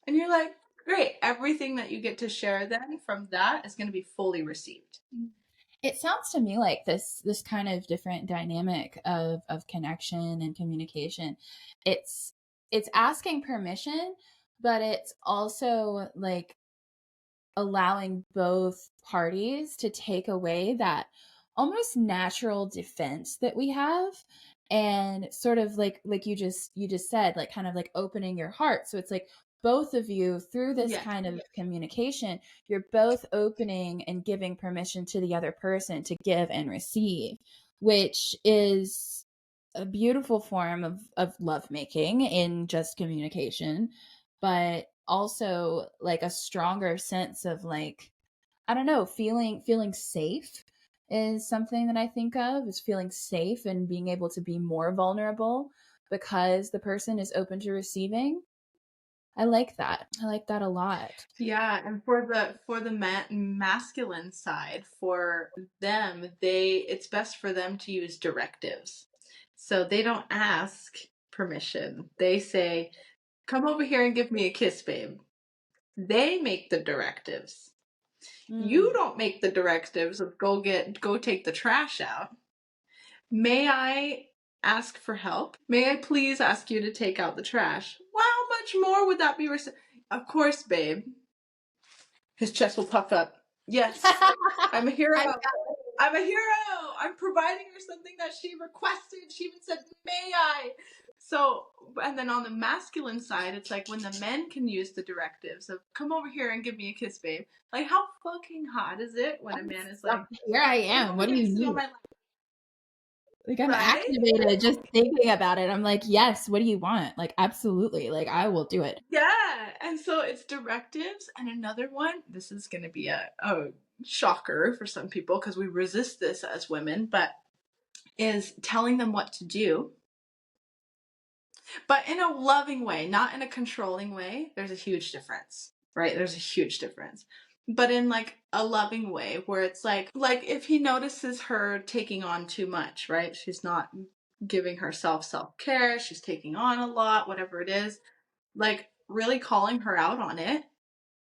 S2: And you're like, great, everything that you get to share then from that is going to be fully received.
S3: It sounds to me like this kind of different dynamic of connection and communication. It's it's asking permission, but it's also like allowing both parties to take away that almost natural defense that we have, and sort of like you just said, like kind of like opening your heart. So it's like both of you, through this
S2: Yes.
S3: kind of communication, you're both opening and giving permission to the other person to give and receive, which is a beautiful form of lovemaking in just communication, but also like a stronger sense of like, I don't know, feeling safe is something that I think of, is feeling safe and being able to be more vulnerable because the person is open to receiving. I like that. I like that a lot.
S2: Yeah, and for the masculine side, for them, it's best for them to use directives. So they don't ask permission. They say, "Come over here and give me a kiss, babe." They make the directives. You don't make the directives of go take the trash out. May I ask for help? May I please ask you to take out the trash? Well, how much more would that be? Of course, babe. His chest will puff up. Yes, I'm a hero. I'm a hero. I'm providing her something that she requested. She even said, "May I?" So, and then on the masculine side, it's like when the men can use the directives of "Come over here and give me a kiss, babe." Like, how fucking hot is it when a man is like,
S3: "Here I am. What do you need?" Like, I'm activated just thinking about it. I'm like, yes, what do you want? Like, absolutely. Like, I will do it.
S2: Yeah. And so it's directives. And another one, this is going to be a shocker for some people because we resist this as women, but is telling them what to do. But in a loving way, not in a controlling way. There's a huge difference, right? There's a huge difference. But in like a loving way where it's like if he notices her taking on too much, right? She's not giving herself self-care, she's taking on a lot, whatever it is, like really calling her out on it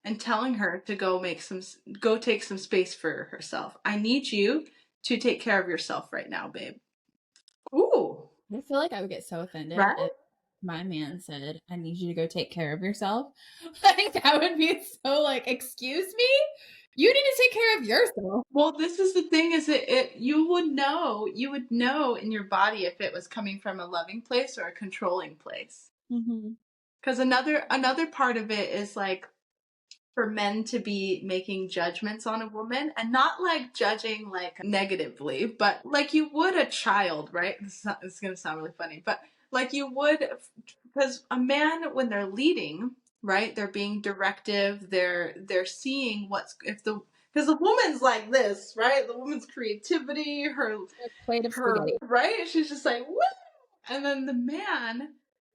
S2: and telling her to go take some space for herself. I need you to take care of yourself right now, babe. Ooh.
S3: I feel like I would get so offended
S2: right?
S3: if my man said, I need you to go take care of yourself. Like, that would be so like, excuse me? You need to take care of yourself.
S2: Well, this is the thing is you would know in your body if it was coming from a loving place or a controlling place. Because another part of it is like for men to be making judgments on a woman and not like judging like negatively, but like you would a child, right? This is going to sound really funny, but like you would, because a man when they're leading, right? They're being directive. They're seeing because the woman's like this, right? The woman's creativity, her
S3: plate of spaghetti,
S2: right? She's just like, woo! And then the man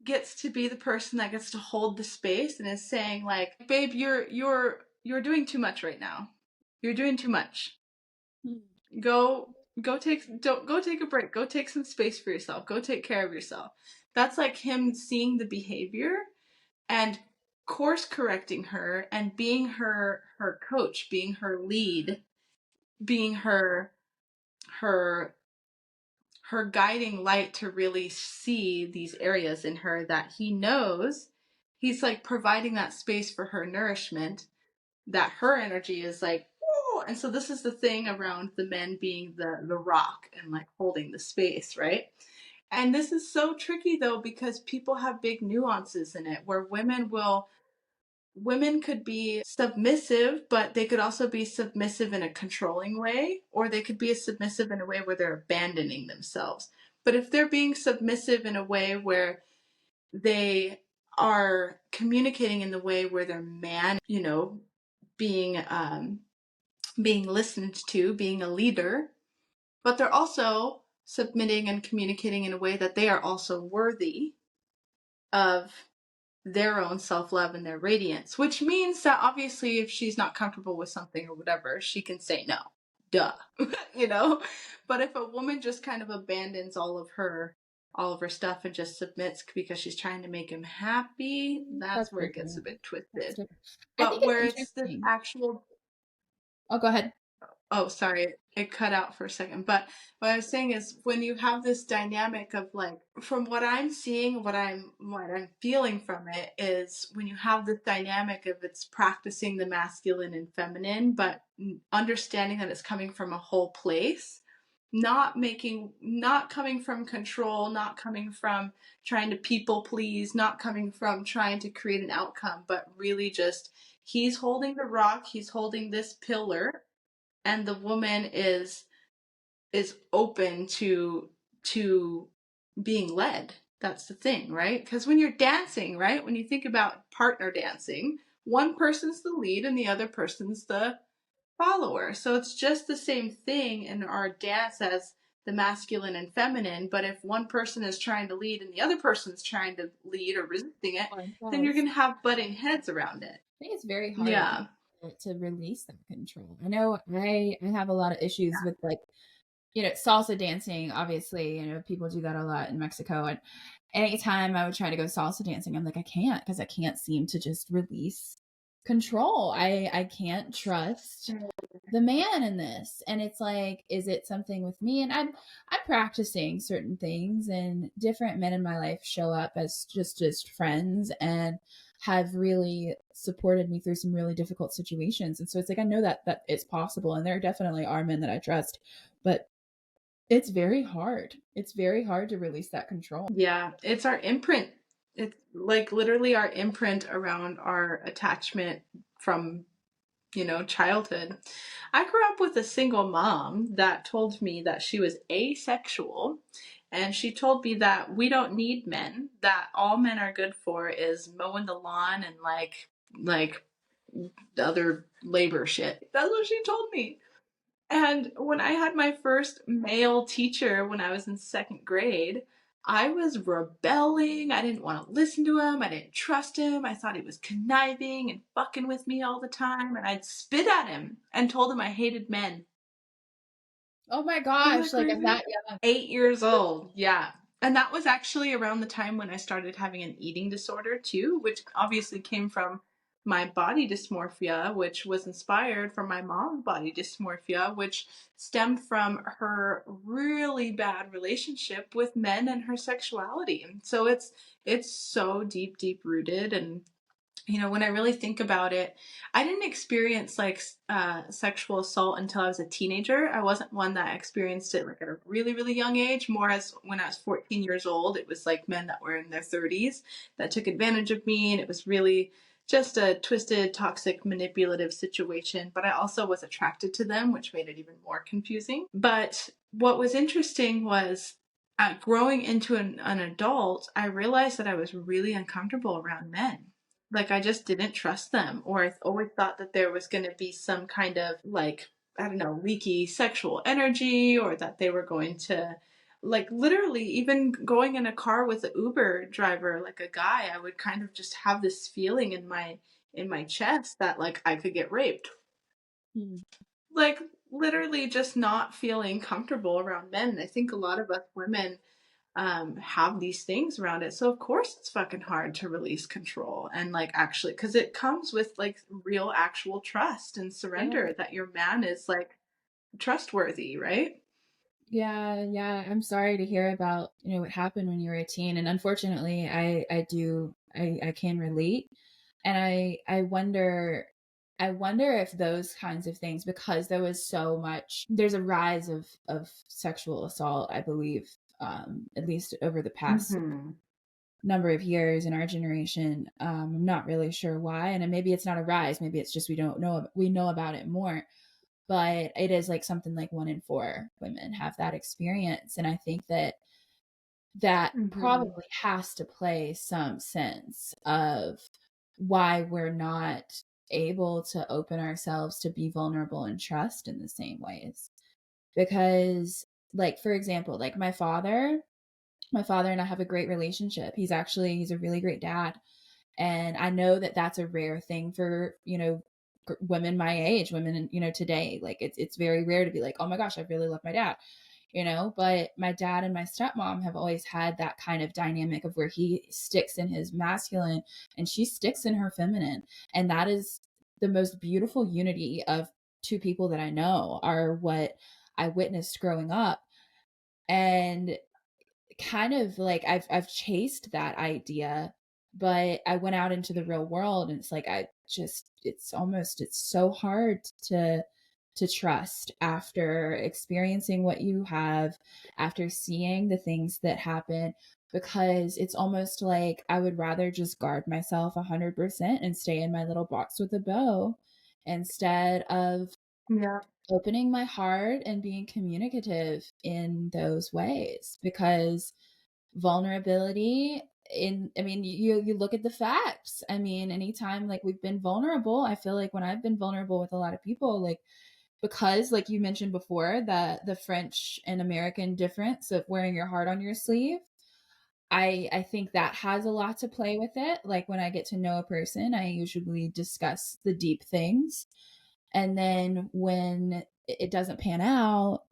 S2: gets to be the person that gets to hold the space and is saying like, babe, you're doing too much right now. You're doing too much. Go take a break. Go take some space for yourself. Go take care of yourself. That's like him seeing the behavior and course correcting her and being her coach, being her lead, being her guiding light to really see these areas in her that he knows. He's like providing that space for her nourishment, that her energy is like, oh. And so this is the thing around the men being the rock and like holding the space, right? And this is so tricky though, because people have big nuances in it where women could be submissive, but they could also be submissive in a controlling way, or they could be submissive in a way where they're abandoning themselves. But if they're being submissive in a way where they are communicating in the way where they're being listened to, being a leader, but they're also submitting and communicating in a way that they are also worthy of their own self-love and their radiance, which means that obviously if she's not comfortable with something or whatever, she can say no. Duh. But if a woman just kind of abandons all of her stuff and just submits because she's trying to make him happy, that's where it gets a bit twisted. But where it's the actual...
S3: Oh, go ahead.
S2: Oh, sorry, it cut out for a second. But what I was saying is when you have this dynamic of like, from what I'm seeing, what I'm feeling from it is when you have this dynamic of it's practicing the masculine and feminine, but understanding that it's coming from a whole place, not coming from control, not coming from trying to people please, not coming from trying to create an outcome, but really just he's holding the rock, he's holding this pillar, and the woman is open to being led. That's the thing, right? Because when you're dancing, right, when you think about partner dancing, one person's the lead and the other person's the follower. So it's just the same thing in our dance as the masculine and feminine. But if one person is trying to lead and the other person's trying to lead or resisting it, then you're going to have butting heads around it.
S3: I think it's very hard
S2: Yeah.
S3: to release that control. I know I have a lot of issues with, like, you know, salsa dancing. Obviously, you know, people do that a lot in Mexico, and anytime I would try to go salsa dancing, I'm like, I can't, because I can't seem to just release control. I can't trust the man in this. And it's like, is it something with me? And I'm practicing certain things, and different men in my life show up as just friends and have really supported me through some really difficult situations. And so it's like, I know that it's possible, and there definitely are men that I trust, but it's very hard. It's very hard to release that control.
S2: Yeah, it's our imprint. It's like literally our imprint around our attachment from, you know, childhood. I grew up with a single mom that told me that she was asexual, and she told me that we don't need men, that all men are good for is mowing the lawn and like other labor shit. That's what she told me. And when I had my first male teacher when I was in second grade, I was rebelling. I didn't want to listen to him. I didn't trust him. I thought he was conniving and fucking with me all the time. And I'd spit at him and told him I hated men.
S3: Oh my gosh, like, I'm that young.
S2: 8 years old. Yeah. And that was actually around the time when I started having an eating disorder too, which obviously came from my body dysmorphia, which was inspired from my mom's body dysmorphia, which stemmed from her really bad relationship with men and her sexuality. So it's so deep rooted. And you know, when I really think about it, I didn't experience like sexual assault until I was a teenager. I wasn't one that experienced it like at a really young age. More as when I was 14 years old, it was like men that were in their 30s that took advantage of me, and it was really just a twisted, toxic, manipulative situation. But I also was attracted to them, which made it even more confusing. But what was interesting was growing into an adult, I realized that I was really uncomfortable around men. Like I just didn't trust them, or I always thought that there was going to be some kind of like, I don't know, leaky sexual energy, or that they were going to like literally even going in a car with an Uber driver, like a guy, I would kind of just have this feeling in my chest that like I could get raped.
S3: Hmm.
S2: Like literally just not feeling comfortable around men. And I think a lot of us women have these things around it. So of course it's fucking hard to release control and like actually, because it comes with like real actual trust and surrender that your man is like trustworthy, right?
S3: Yeah. I'm sorry to hear about, you know, what happened when you were a teen. And unfortunately, I can relate. And I wonder if those kinds of things, because there was so much, there's a rise of sexual assault, I believe, at least over the past
S2: Mm-hmm.
S3: number of years in our generation. I'm not really sure why. And maybe it's not a rise. Maybe it's just we know about it more, but it is like something like 1 in 4 women have that experience. And I think that
S2: Mm-hmm.
S3: probably has to play some sense of why we're not able to open ourselves to be vulnerable and trust in the same ways. Because, like, for example, like my father and I have a great relationship. He's a really great dad. And I know that that's a rare thing for, you know, women my age, women, you know, today. Like, it's very rare to be like, oh my gosh, I really love my dad, you know. But my dad and my stepmom have always had that kind of dynamic of where he sticks in his masculine and she sticks in her feminine. And that is the most beautiful unity of two people that I know, are what I witnessed growing up. And kind of like I've chased that idea, but I went out into the real world, and it's like it's so hard to trust after experiencing what you have, after seeing the things that happen, because it's almost like I would rather just guard myself 100% and stay in my little box with a bow, instead of
S2: Yeah.
S3: opening my heart and being communicative in those ways. Because vulnerability, I mean, you look at the facts. I mean, anytime like we've been vulnerable, I feel like when I've been vulnerable with a lot of people, like because like you mentioned before, that the French and American difference of wearing your heart on your sleeve, I think that has a lot to play with it. Like when I get to know a person, I usually discuss the deep things. And then when it doesn't pan out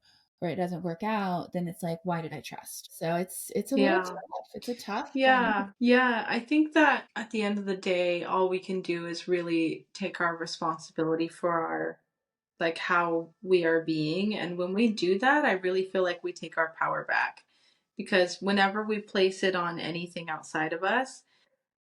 S3: or it doesn't work out, then it's like, why did I trust? So it's a little
S2: Yeah.
S3: tough. It's a tough dynamic.
S2: Yeah. Yeah. I think that at the end of the day, all we can do is really take our responsibility for our, like, how we are being. And when we do that, I really feel like we take our power back. Because whenever we place it on anything outside of us,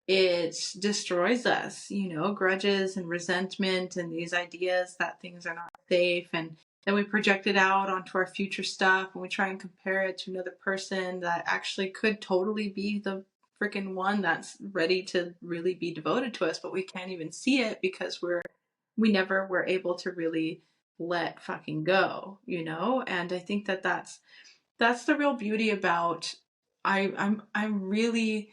S2: it destroys us, grudges and resentment and these ideas that things are not safe. And then we project it out onto our future stuff and we try and compare it to another person that actually could totally be the freaking one that's ready to really be devoted to us, but we can't even see it because we never were able to really let fucking go, And I think that that's the real beauty about I'm really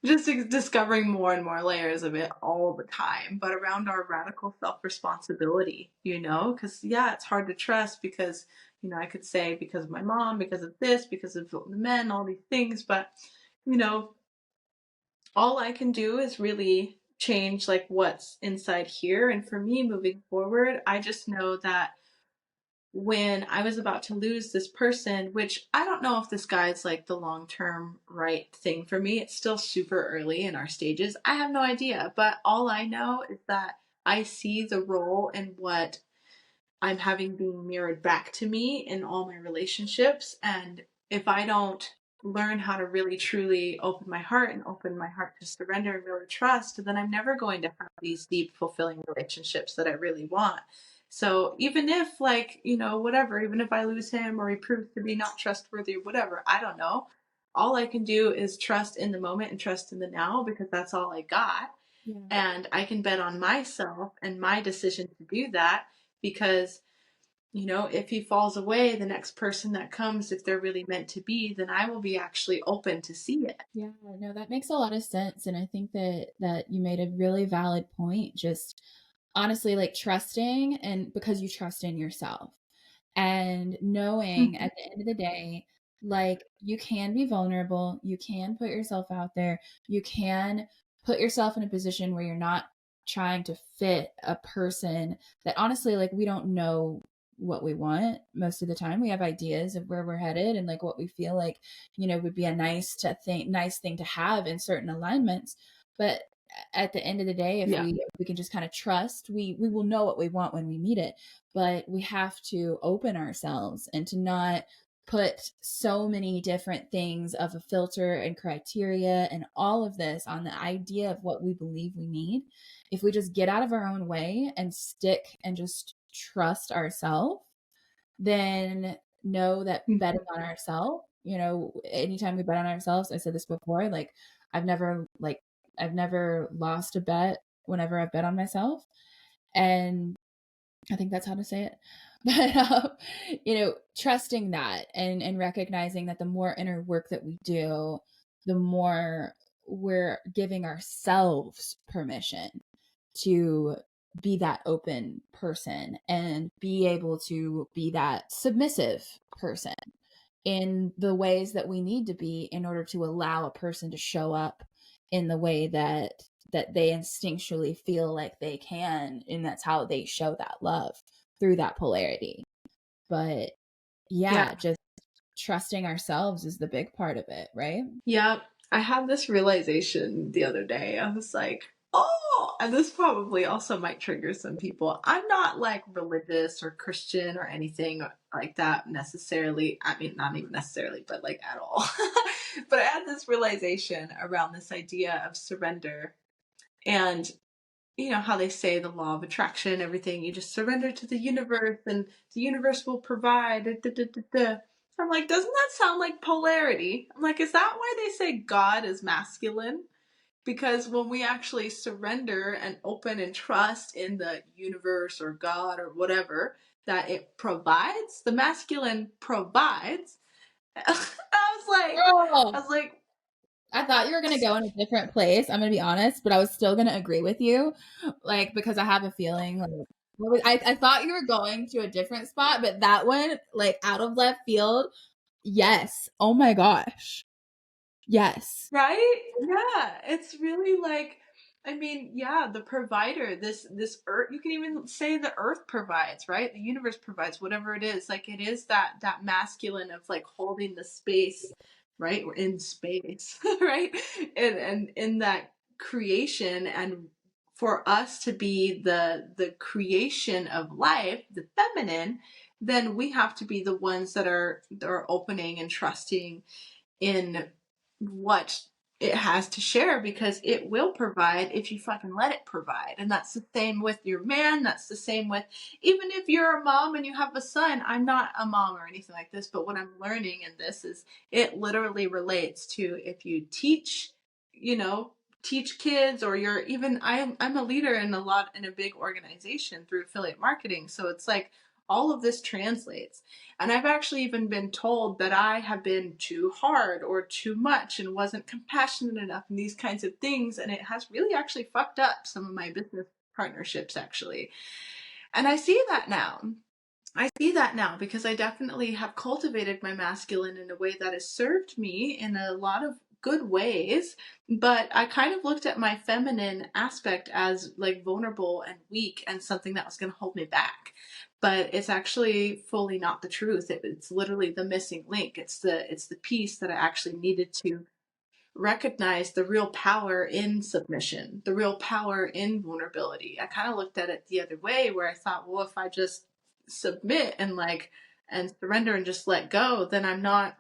S2: just discovering more and more layers of it all the time, but around our radical self-responsibility, because yeah, it's hard to trust because, I could say because of my mom, because of this, because of the men, all these things, but, you know, all I can do is really change like what's inside here. And for me moving forward, I just know that when I was about to lose this person, which I don't know if this guy's like the long term right thing for me. It's still super early in our stages. I have no idea. But all I know is that I see the role in what I'm having being mirrored back to me in all my relationships. And if I don't learn how to really truly open my heart and open my heart to surrender and really trust, then I'm never going to have these deep, fulfilling relationships that I really want. So even if, like, whatever, even if I lose him or he proves to be not trustworthy or whatever, I don't know. All I can do is trust in the moment and trust in the now because that's all I got.
S3: Yeah.
S2: And I can bet on myself and my decision to do that because, if he falls away, the next person that comes, if they're really meant to be, then I will be actually open to see it.
S3: Yeah, no, that makes a lot of sense. And I think that you made a really valid point. Just honestly, like trusting, and because you trust in yourself and knowing at the end of the day, like you can be vulnerable, you can put yourself out there, you can put yourself in a position where you're not trying to fit a person that honestly, like we don't know what we want most of the time. We have ideas of where we're headed and like what we feel like, would be a nice thing to have in certain alignments. But at the end of the day, if
S2: Yeah.
S3: we can just kind of trust, we will know what we want when we meet it. But we have to open ourselves and to not put so many different things of a filter and criteria and all of this on the idea of what we believe we need. If we just get out of our own way and stick and just trust ourselves, then know that betting on ourselves, anytime we bet on ourselves, I said this before, like I've never like I've never lost a bet whenever I've bet on myself. And I think that's how to say it. But trusting that and recognizing that the more inner work that we do, the more we're giving ourselves permission to be that open person and be able to be that submissive person in the ways that we need to be in order to allow a person to show up in the way that they instinctually feel like they can, and that's how they show that love through that polarity. But yeah,
S2: Yeah.
S3: just trusting ourselves is the big part of it, right?
S2: Yeah. I had this realization the other day. I was like, oh, and this probably also might trigger some people. I'm not like religious or Christian or anything like that necessarily. I mean, not even necessarily, but like at all. But I had this realization around this idea of surrender and how they say the law of attraction, everything, you just surrender to the universe and the universe will provide. Da, da, da, da. I'm like, doesn't that sound like polarity? I'm like, is that why they say God is masculine? Because when we actually surrender and open and trust in the universe or God or whatever, that it provides, the masculine provides.
S3: Oh,
S2: I was like,
S3: I thought you were going to go in a different place. I'm going to be honest, but I was still going to agree with you. Like, because I have a feeling like I thought you were going to a different spot, but that one, like out of left field, yes. Oh my gosh. Yes.
S2: Right? Yeah. It's really like, I mean, yeah, the provider, this earth, you can even say the earth provides, right? The universe provides whatever it is. Like it is that masculine of like holding the space, right? We're in space, right? And in that creation, and for us to be the creation of life, the feminine, then we have to be the ones that are opening and trusting in what it has to share, because it will provide if you fucking let it provide. And that's the same with your man. That's the same with, even if you're a mom and you have a son. I'm not a mom or anything like this, but what I'm learning in this is it literally relates to if you teach, you know, teach kids, or you're even, I'm a leader in a big organization through affiliate marketing. So it's like all of this translates. And I've actually even been told that I have been too hard or too much and wasn't compassionate enough and these kinds of things. And it has really actually fucked up some of my business partnerships, actually. And I see that now. I see that now because I definitely have cultivated my masculine in a way that has served me in a lot of good ways. But I kind of looked at my feminine aspect as like vulnerable and weak and something that was going to hold me back. But it's actually fully not the truth. It's literally the missing link. It's the piece that I actually needed to recognize the real power in submission, the real power in vulnerability. I kind of looked at it the other way where I thought, well, if I just submit and surrender and just let go, then I'm not,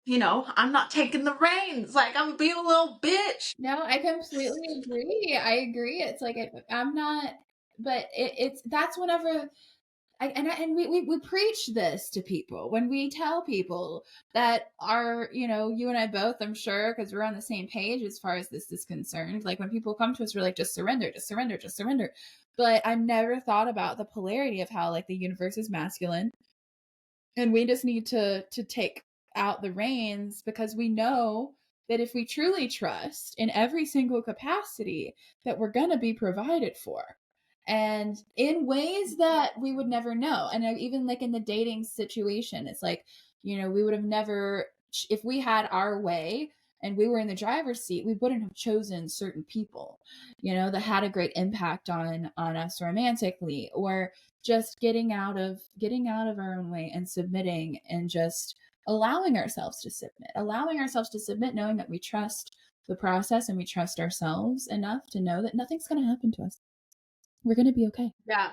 S2: I'm not taking the reins. Like I'm being a little bitch.
S3: No, I completely agree. I agree. It's like I'm not, but it's that's whenever and we preach this to people when we tell people that are, you and I both, I'm sure, because we're on the same page as far as this is concerned. Like when people come to us, we're like, just surrender, just surrender, just surrender. But I never thought about the polarity of how like the universe is masculine and we just need to take out the reins, because we know that if we truly trust in every single capacity, that we're going to be provided for, and in ways that we would never know. And even like in the dating situation, it's like, we would have never, if we had our way and we were in the driver's seat, we wouldn't have chosen certain people, that had a great impact on us romantically, or just getting out of our own way and submitting, and just allowing ourselves to submit, knowing that we trust the process and we trust ourselves enough to know that nothing's going to happen to us. We're going to be okay.
S2: Yeah.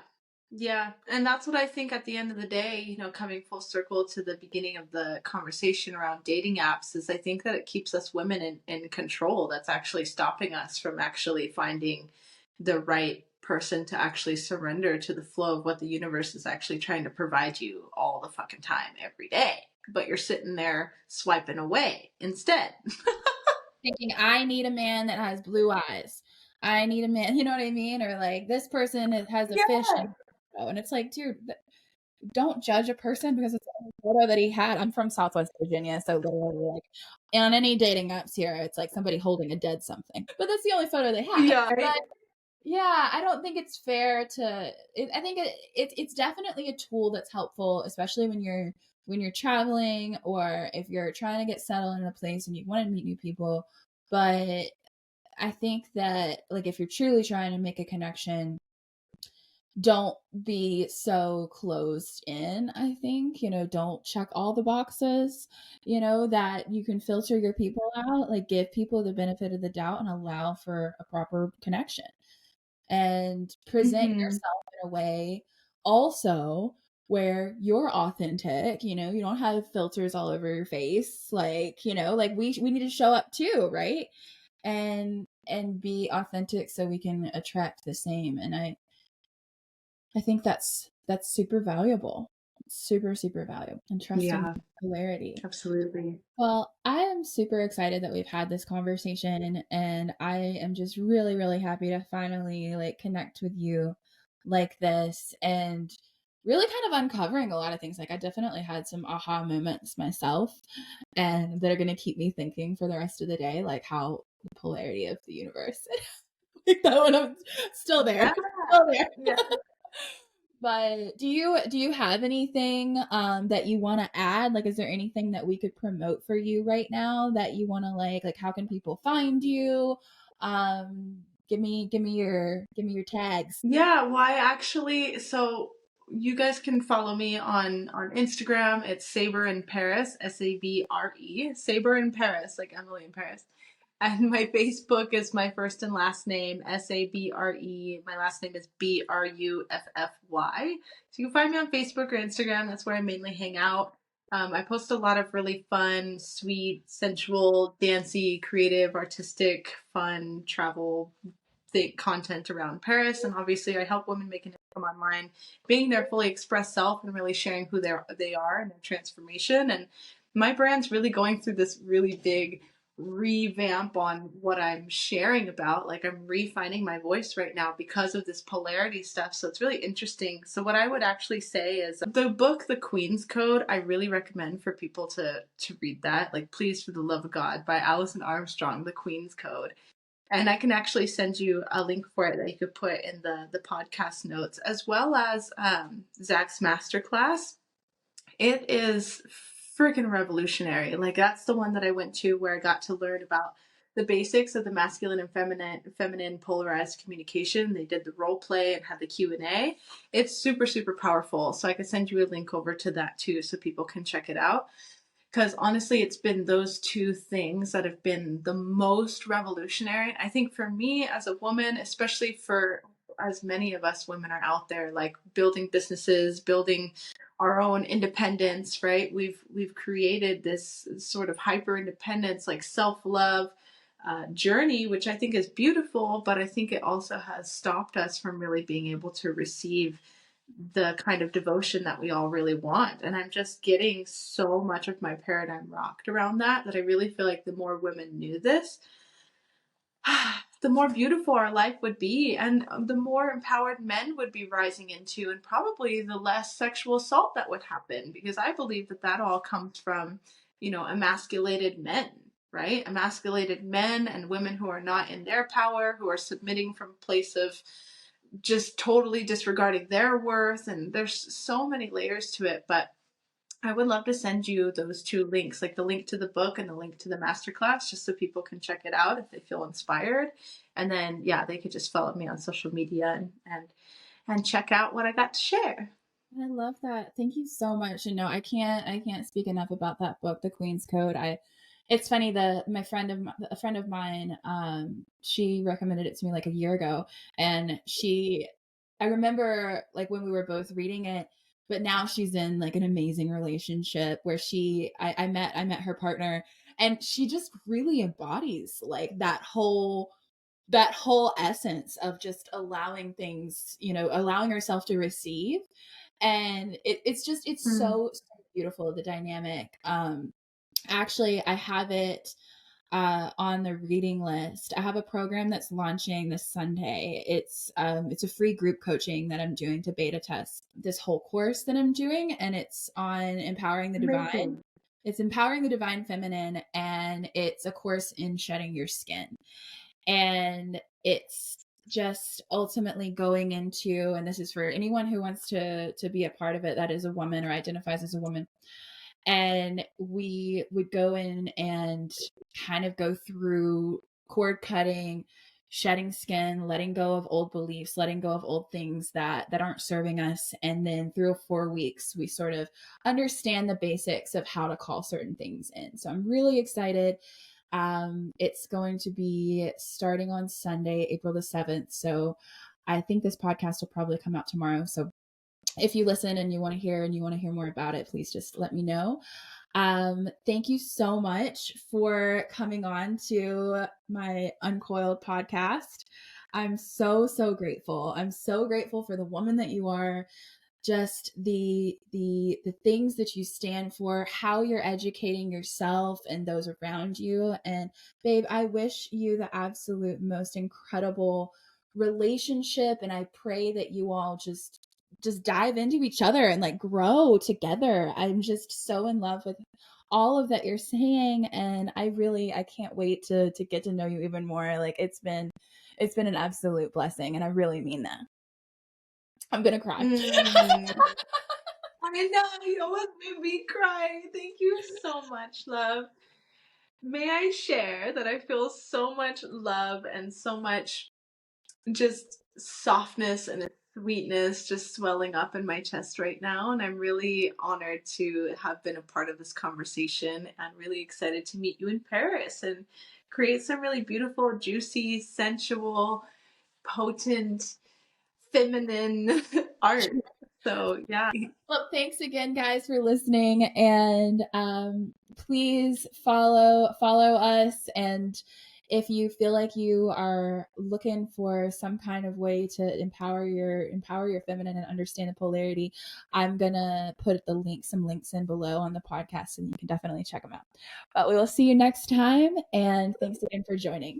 S2: Yeah. And that's what I think at the end of the day, coming full circle to the beginning of the conversation around dating apps, is I think that it keeps us women in control. That's actually stopping us from actually finding the right person to actually surrender to the flow of what the universe is actually trying to provide you all the fucking time, every day. But you're sitting there swiping away instead.
S3: Thinking, I need a man that has blue eyes. I need a man, you know what I mean? Or like, this person has a fish. And it's like, dude, don't judge a person because it's a photo that he had. I'm from Southwest Virginia, so literally, like, on any dating apps here, it's like somebody holding a dead something. But that's the only photo they have.
S2: Yeah.
S3: But yeah, I don't think it's fair to. I think it's definitely a tool that's helpful, especially when you're traveling, or if you're trying to get settled in a place and you want to meet new people. But I think that, like, if you're truly trying to make a connection, don't be so closed in. I think, don't check all the boxes, that you can filter your people out, like give people the benefit of the doubt and allow for a proper connection, and present yourself in a way also where you're authentic. You don't have filters all over your face, like, like we need to show up too, right? And be authentic so we can attract the same. And I think that's super valuable. Super, super valuable. And trusting polarity.
S2: Absolutely.
S3: Well, I am super excited that we've had this conversation, and I am just really, really happy to finally like connect with you like this, and really kind of uncovering a lot of things. Like I definitely had some aha moments myself, and that are going to keep me thinking for the rest of the day, like how the polarity of the universe. Like that one, I'm still there.
S2: Yeah.
S3: Still there.
S2: Yeah.
S3: But do you have anything that you want to add? Like, is there anything that we could promote for you right now that you want to like how can people find you? Give me your tags.
S2: Yeah, why actually, so you guys can follow me on Instagram. It's Sabre in Paris, Sabre, Sabre in Paris, like Emily in Paris. And my Facebook is my first and last name, Sabre. My last name is Bruffy. So you can find me on Facebook or Instagram. That's where I mainly hang out. I post a lot of really fun, sweet, sensual, dancey, creative, artistic, fun travel content around Paris. And obviously, I help women make an income online, being their fully expressed self and really sharing who they are and their transformation. And my brand's really going through this really big revamp on what I'm sharing about. Like, I'm refining my voice right now because of this polarity stuff. So it's really interesting. So what I would actually say is the book, The Queen's Code, I really recommend for people to read that. Like, please, for the love of God, by Alison Armstrong, The Queen's Code. And I can actually send you a link for it that you could put in the podcast notes, as well as Zach's masterclass. It is freaking revolutionary. Like, that's the one that I went to where I got to learn about the basics of the masculine and feminine polarized communication. They did the role play and had the Q&A. It's super, super powerful. So I can send you a link over to that too, so people can check it out. Because honestly, it's been those two things that have been the most revolutionary. I think for me as a woman, especially for as many of us women are out there, like building businesses, building our own independence, right? We've created this sort of hyper independence, like self-love journey, which I think is beautiful, but I think it also has stopped us from really being able to receive the kind of devotion that we all really want. And I'm just getting so much of my paradigm rocked around that I really feel like the more women knew this, the more beautiful our life would be, and the more empowered men would be rising into, and probably the less sexual assault that would happen, because I believe that all comes from, emasculated men, right? Emasculated men and women who are not in their power, who are submitting from a place of just totally disregarding their worth. And there's so many layers to it, but I would love to send you those two links, like the link to the book and the link to the masterclass, just so people can check it out if they feel inspired. And then, yeah, they could just follow me on social media and check out what I got to share.
S3: I love that. Thank you so much. And no, I can't speak enough about that book, The Queen's Code. It's funny, a friend of mine, she recommended it to me like a year ago, and I remember like when we were both reading it, but now she's in like an amazing relationship where I met her partner, and she just really embodies like that whole essence of just allowing things, allowing herself to receive. And it's so beautiful, the dynamic. Actually, I have it on the reading list. I have a program that's launching this Sunday. It's a free group coaching that I'm doing to beta test this whole course that I'm doing, and it's on empowering the divine.
S2: Amazing.
S3: It's empowering the divine feminine, and it's a course in shedding your skin. And it's just ultimately going into, and this is for anyone who wants to be a part of it that is a woman or identifies as a woman, and we would go in and kind of go through cord cutting, shedding skin, letting go of old beliefs, letting go of old things that aren't serving us. And then through 4 weeks, we sort of understand the basics of how to call certain things in. So I'm really excited. It's going to be starting on Sunday, April the 7th. So I think this podcast will probably come out tomorrow. So if you listen and you want to hear more about it, please just let me know. Thank you so much for coming on to my Uncoiled podcast. I'm so, so grateful. I'm so grateful for the woman that you are, just the things that you stand for, how you're educating yourself and those around you. And babe, I wish you the absolute most incredible relationship, and I pray that you all just dive into each other and like grow together. I'm just so in love with all of that you're saying, and I can't wait to get to know you even more. Like, it's been an absolute blessing, and I really mean that. I'm gonna cry.
S2: I know, you almost made me cry. Thank you so much, love. May I share that I feel so much love and so much just softness and sweetness just swelling up in my chest right now. And I'm really honored to have been a part of this conversation and really excited to meet you in Paris and create some really beautiful, juicy, sensual, potent, feminine art. So, yeah.
S3: Well, thanks again, guys, for listening, and please follow us. And if you feel like you are looking for some kind of way to empower your feminine and understand the polarity, I'm gonna put some links in below on the podcast, and you can definitely check them out. But we will see you next time, and thanks again for joining.